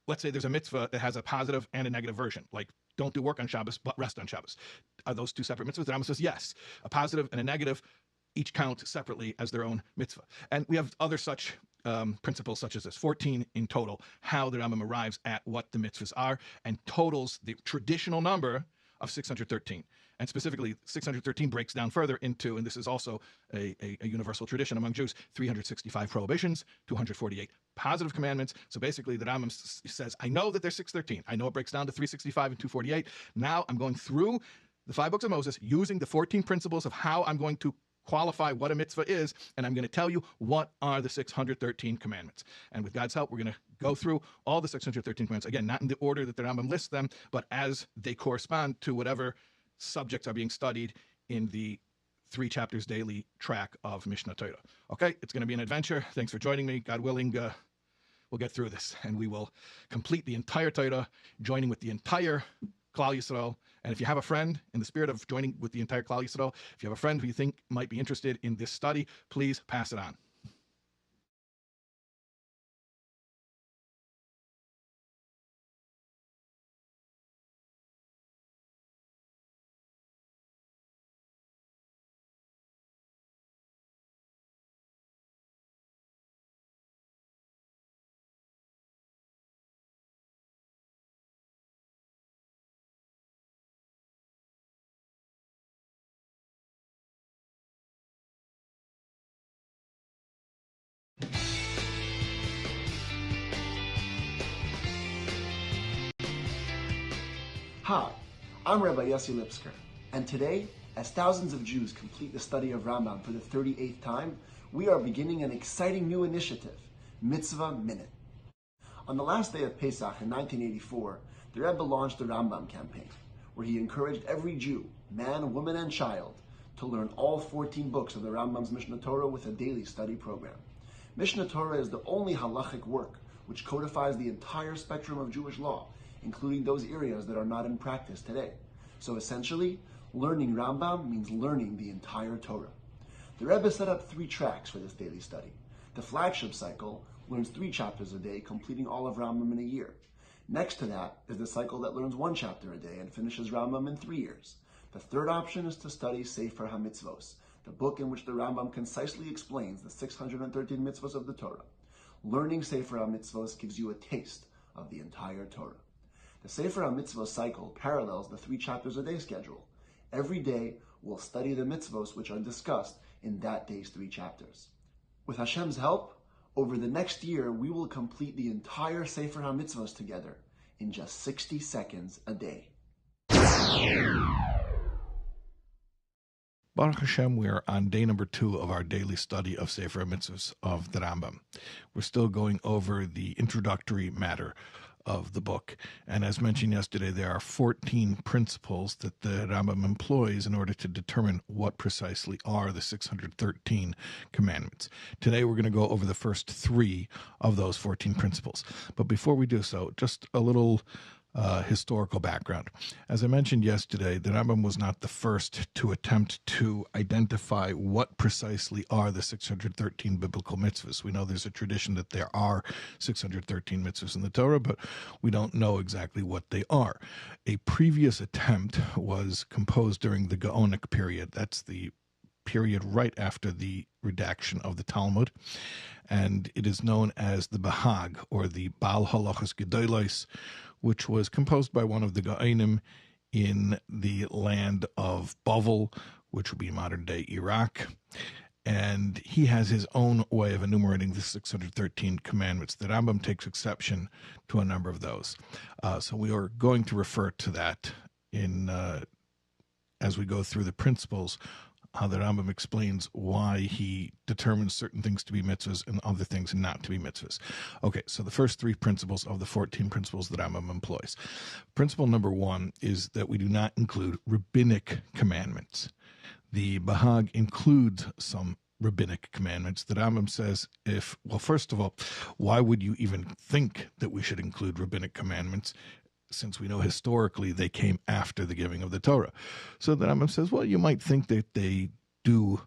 let's say there's a mitzvah that has a positive and a negative version, like don't do work on Shabbos, but rest on Shabbos. Are those two separate mitzvahs? The Rambam says yes. A positive and a negative each count separately as their own mitzvah. And we have other such principles such as this, 14 in total, how the Rambam arrives at what the mitzvahs are and totals the traditional number of 613. And specifically, 613 breaks down further into, and this is also a universal tradition among Jews, 365 prohibitions, 248 positive commandments. So basically, the Rambam says, I know that there's 613. I know it breaks down to 365 and 248. Now I'm going through the 5 books of Moses using the 14 principles of how I'm going to qualify what a mitzvah is, and I'm going to tell you what are the 613 commandments. And with God's help, we're going to go through all the 613 commandments. Again, not in the order that the Rambam lists them, but as they correspond to whatever subjects are being studied in the 3 chapters daily track of Mishnah Torah. Okay, it's going to be an adventure. Thanks for joining me. God willing, we'll get through this, and we will complete the entire Torah, joining with the entire Klal Yisrael. And if you have a friend, in the spirit of joining with the entire Klal Yisrael, if you have a friend who you think might be interested in this study, please pass it on. Hi, I'm Rabbi Yossi Lipsker, and today, as thousands of Jews complete the study of Rambam for the 38th time, we are beginning an exciting new initiative, Mitzvah Minute. On the last day of Pesach in 1984, the Rebbe launched the Rambam campaign, where he encouraged every Jew, man, woman, and child, to learn all 14 books of the Rambam's Mishnah Torah with a daily study program. Mishnah Torah is the only halachic work which codifies the entire spectrum of Jewish law, including those areas that are not in practice today. So essentially, learning Rambam means learning the entire Torah. The Rebbe set up 3 tracks for this daily study. The flagship cycle learns 3 chapters a day, completing all of Rambam in a year. Next to that is the cycle that learns 1 chapter a day and finishes Rambam in 3 years. The third option is to study Sefer HaMitzvos, the book in which the Rambam concisely explains the 613 mitzvos of the Torah. Learning Sefer HaMitzvos gives you a taste of the entire Torah. The Sefer HaMitzvos cycle parallels the 3 chapters a day schedule. Every day, we'll study the mitzvos which are discussed in that day's 3 chapters. With Hashem's help, over the next year, we will complete the entire Sefer HaMitzvos together in just 60 seconds a day. Baruch Hashem, we are on day number 2 of our daily study of Sefer HaMitzvos of the Rambam. We're still going over the introductory matter of the book. And as mentioned yesterday, there are 14 principles that the Rambam employs in order to determine what precisely are the 613 commandments. Today we're going to go over the first 3 of those 14 principles. But before we do so, just a little historical background. As I mentioned yesterday, the Rambam was not the first to attempt to identify what precisely are the 613 biblical mitzvahs. We know there's a tradition that there are 613 mitzvahs in the Torah, but we don't know exactly what they are. A previous attempt was composed during the Gaonic period. That's the period right after the redaction of the Talmud, and it is known as the Bahag, or the Baal Halachos Gedolos, which was composed by one of the Gaonim in the land of Bavel, which would be modern-day Iraq. And he has his own way of enumerating the 613 commandments. The Rambam takes exception to a number of those. So we are going to refer to that in as we go through the principles, how the Rambam explains why he determines certain things to be mitzvahs and other things not to be mitzvahs. Okay, so the first 3 principles of the 14 principles that Rambam employs. Principle number 1 is that we do not include rabbinic commandments. The Bahag includes some rabbinic commandments. The Rambam says, first of all, why would you even think that we should include rabbinic commandments, since we know historically they came after the giving of the Torah? So the Rambam says, well, you might think that they do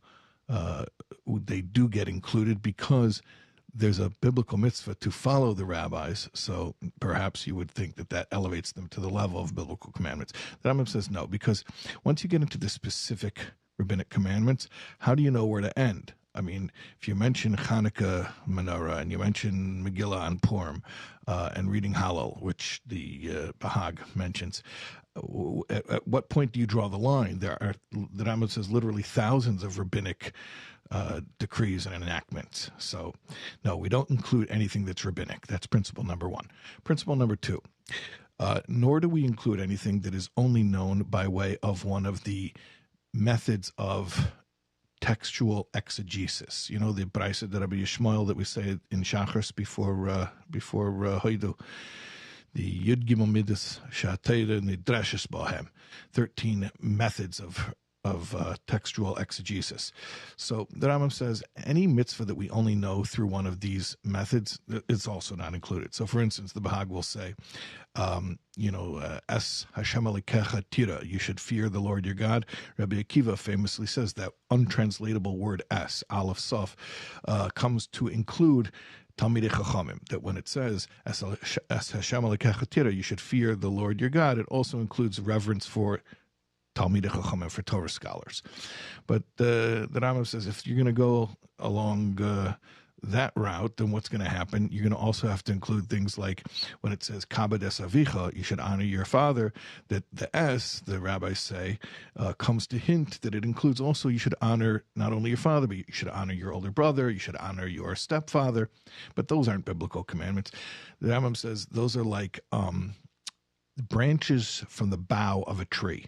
get included because there's a biblical mitzvah to follow the rabbis, so perhaps you would think that that elevates them to the level of biblical commandments. The Rambam says no, because once you get into the specific rabbinic commandments, how do you know where to end? I mean, if you mention Hanukkah menorah and you mention Megillah on Purim and reading Hallel, which the Bahag mentions, at what point do you draw the line? The Rambam says literally thousands of rabbinic decrees and enactments. So, no, we don't include anything that's rabbinic. That's principle number one. Principle number two, nor do we include anything that is only known by way of one of the methods of textual exegesis. You know, the Braisa de Rabbi Yishmael that we say in Shachris before Hoidu. The Yud Gimel Midas Shatayra Nidreshes Bohem, 13 methods of textual exegesis. So the Rambam says any mitzvah that we only know through one of these methods is also not included. So, for instance, the Bahag will say, Es Hashem Alikecha Tira, you should fear the Lord your God. Rabbi Akiva famously says that untranslatable word Es, Aleph Sof, comes to include Talmidei Chachamim, that when it says Es Hashem Alikecha Tira, you should fear the Lord your God, it also includes reverence for Talmidei Chachamim, for Torah scholars. But the Rambam says if you're going to go along that route, then what's going to happen? You're going to also have to include things like when it says Kabed es Avicha, you should honor your father, that the S, the rabbis say, comes to hint that it includes also you should honor not only your father, but you should honor your older brother, you should honor your stepfather. But those aren't biblical commandments. The Rambam says those are like branches from the bough of a tree.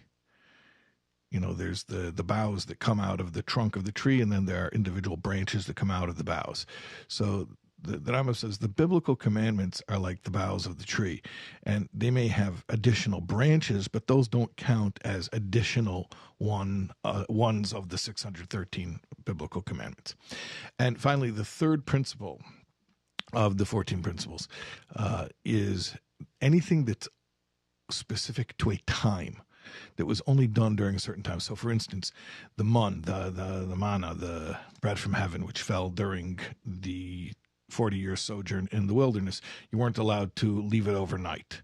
You know, there's the boughs that come out of the trunk of the tree, and then there are individual branches that come out of the boughs. So the Rambam says the biblical commandments are like the boughs of the tree, and they may have additional branches, but those don't count as additional ones of the 613 biblical commandments. And finally, the third principle of the 14 principles is anything that's specific to a time that was only done during a certain time. So, for instance, the manna, the bread from heaven, which fell during the 40-year sojourn in the wilderness, you weren't allowed to leave it overnight.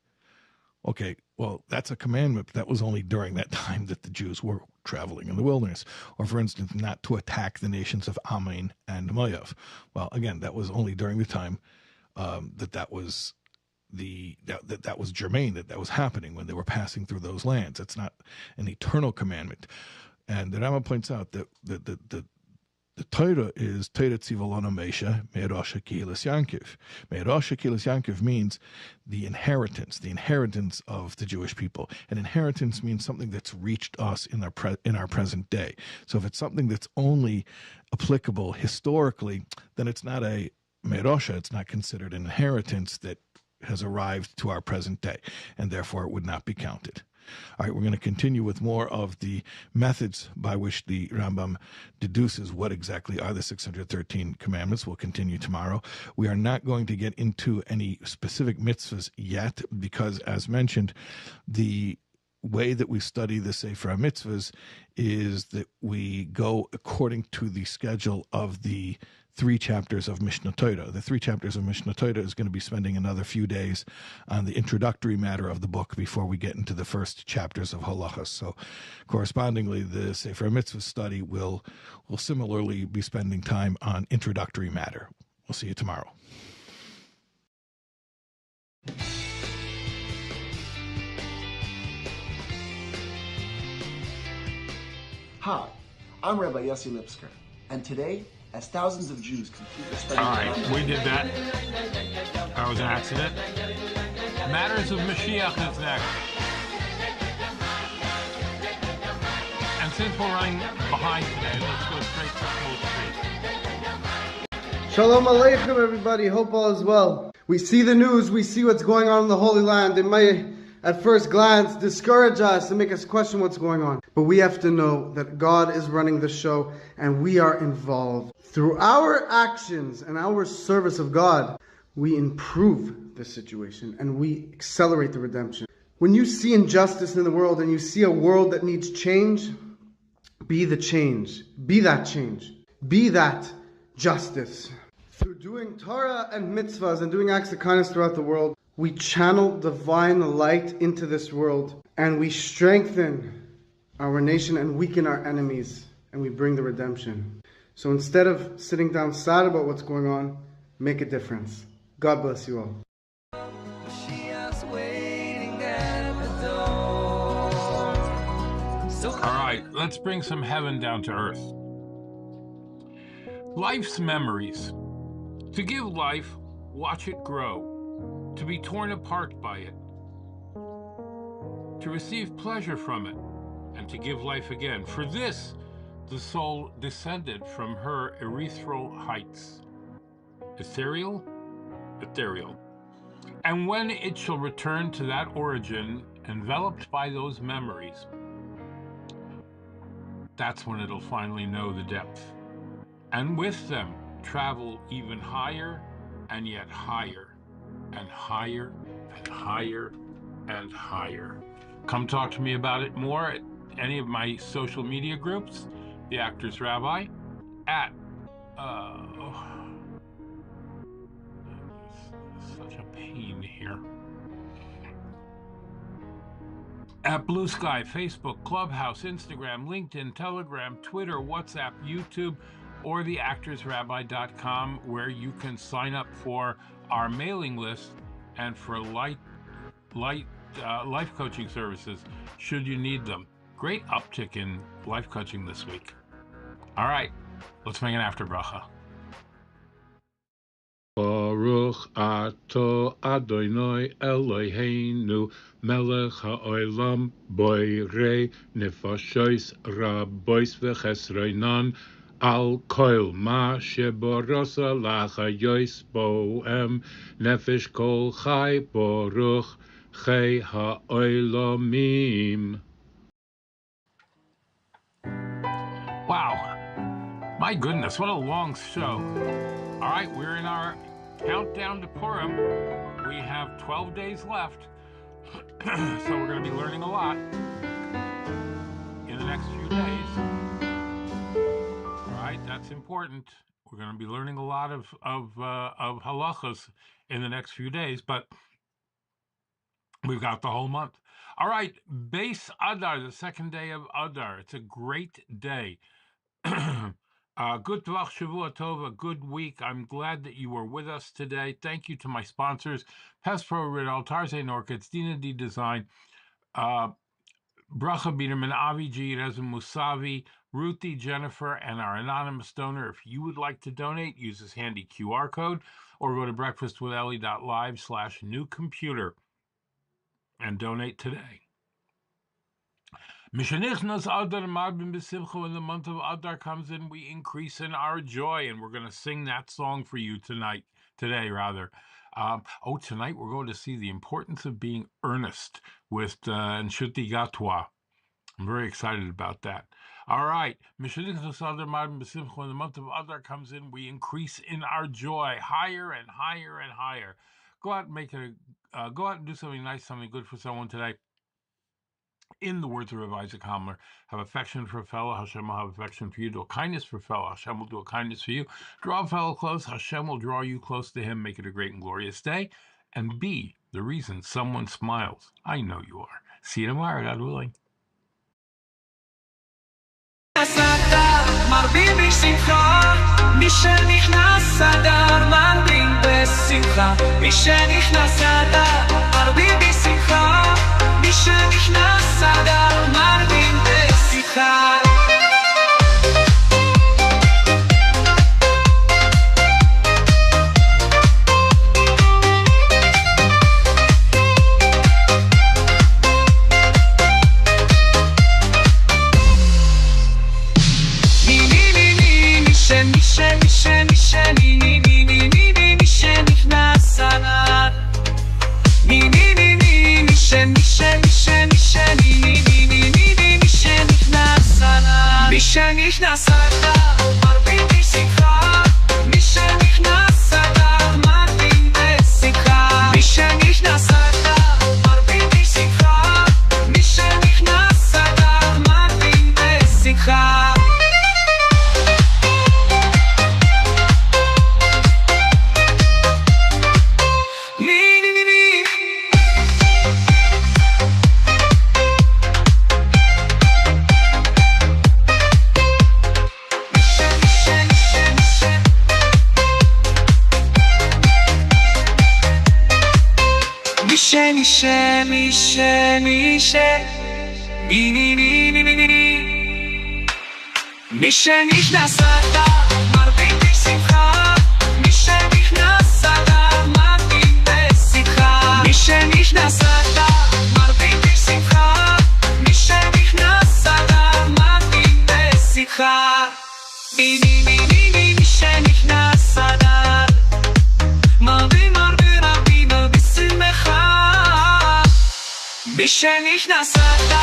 Okay, well, that's a commandment, but that was only during that time that the Jews were traveling in the wilderness. Or, for instance, not to attack the nations of Ammon and Moav. Well, again, that was only during the time that was that was germane, that was happening when they were passing through those lands. It's not an eternal commandment. And the Rambam points out that the Torah is Torah Tzivalona Mesha Me'erosha Kihilas Yankiv. Me'erosha Kihilas Yankiv means the inheritance of the Jewish people. And inheritance means something that's reached us in our present day. So if it's something that's only applicable historically, then it's not a Me'erosha, it's not considered an inheritance that has arrived to our present day, and therefore it would not be counted. All right, we're going to continue with more of the methods by which the Rambam deduces what exactly are the 613 commandments. We'll continue tomorrow. We are not going to get into any specific mitzvahs yet because, as mentioned, the way that we study the Sefer HaMitzvahs is that we go according to the schedule of the 3 chapters of Mishnah Torah. The 3 chapters of Mishnah Torah is going to be spending another few days on the introductory matter of the book before we get into the first chapters of Halachas. So correspondingly, the Sefer Mitzvah study will similarly be spending time on introductory matter. We'll see you tomorrow. Hi, I'm Rabbi Yossi Lipsker, and today, as thousands of Jews complete the study. All right, we did that. That was an accident. Matters of Mashiach is next. And since we're running behind today, let's go straight to Smooth Street. Shalom Aleichem, everybody. Hope all is well. We see the news. We see what's going on in the Holy Land. It may, at first glance, discourage us and make us question what's going on. But we have to know that God is running the show and we are involved. Through our actions and our service of God, we improve the situation and we accelerate the redemption. When you see injustice in the world and you see a world that needs change, be the change. Be that change. Be that justice. Through doing Torah and mitzvahs and doing acts of kindness throughout the world, we channel divine light into this world and we strengthen our nation and weaken our enemies and we bring the redemption. So instead of sitting down sad about what's going on, make a difference. God bless you all. All right, let's bring some heaven down to earth. Life's memories. To give life, watch it grow. To be torn apart by it. To receive pleasure from it, and to give life again. For this, the soul descended from her ethereal heights. Ethereal? Ethereal. And when it shall return to that origin, enveloped by those memories, that's when it'll finally know the depth. And with them, travel even higher and yet higher, and higher and higher and higher. Come talk to me about it more at any of my social media groups, The Actor's Rabbi, at such a pain here. At Blue Sky, Facebook, Clubhouse, Instagram, LinkedIn, Telegram, Twitter, WhatsApp, YouTube, or theactorsrabbi.com, where you can sign up for our mailing list and for life coaching services should you need them. Great uptick in life coaching this week. All right, let's make an after bracha. Baruch ato Adonai Eloheinu melech ha'olam boirei nefashos rabois v'chesronan al kol ma sheborasa lachayos boem nefesh kol chai baruch chai ha'olamim. Wow, my goodness, what a long show. All right, we're in our countdown to Purim. We have 12 days left, so we're going to be learning a lot in the next few days. All right, that's important. We're going to be learning a lot of halachos in the next few days, but we've got the whole month. All right, Beis Adar, the second day of Adar. It's a great day. Good Tvach Shavua Tov, a good week. I'm glad that you were with us today. Thank you to my sponsors, Pespro Riddle, Tarzay Norkits, Dina D Design, Bracha Biederman, Avi G, Reza Musavi, Ruthie, Jennifer, and our anonymous donor. If you would like to donate, use this handy QR code or go to breakfastwithelli.live/new-computer and donate today. Mishanichnas Adar Marbin B'Simcha, when the month of Adar comes in, we increase in our joy, and we're going to sing that song for you today. Tonight we're going to see the importance of being earnest with Nshuti Gatwa. I'm very excited about that. All right, Mishanichnas Adar Marbin B'Simcha, when the month of Adar comes in, we increase in our joy, higher and higher and higher. Go out and do something nice, something good for someone today. In the words of Rabbi Isaac Hamler, have affection for a fellow, Hashem will have affection for you. Do a kindness for a fellow, Hashem will do a kindness for you. Draw a fellow close, Hashem will draw you close to him. Make it a great and glorious day. And be the reason someone smiles. I know you are. See you tomorrow, God willing. מי שנכנס אדר מרבים בשיחה Mishen, Mishen, Mishen, Mishen, Mishen, Mishen, Mishen, Mishen, Mishen, מי שנכנס אדר מרבים בשמחה, מי שנכנס אדר מרבים בשמחה, מי שנכנס אדר מרבים בשמחה, מי שנכנס אדר מרבים בשמחה. מי שנכנס אדר מרבים בשמחה, מי שנכנס אדר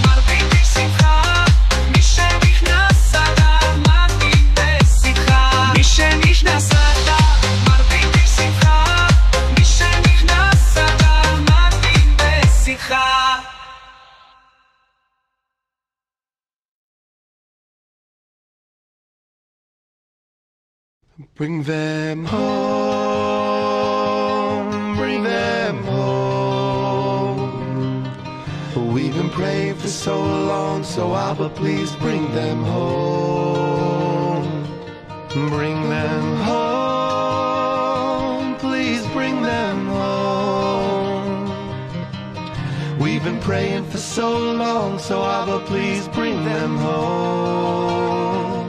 מרבים בשמחה, מי שנכנס אדר מרבים בשמחה, מי שנכנס אדר מרבים בשמחה, מי שנכנס אדר מרבים בשמחה. Bring them home, bring them home. We've been praying for so long, so Abba, please bring them home. Bring them home, please bring them home. We've been praying for so long, so Abba, please bring them home.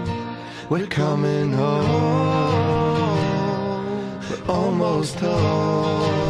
We're coming home, we're almost home.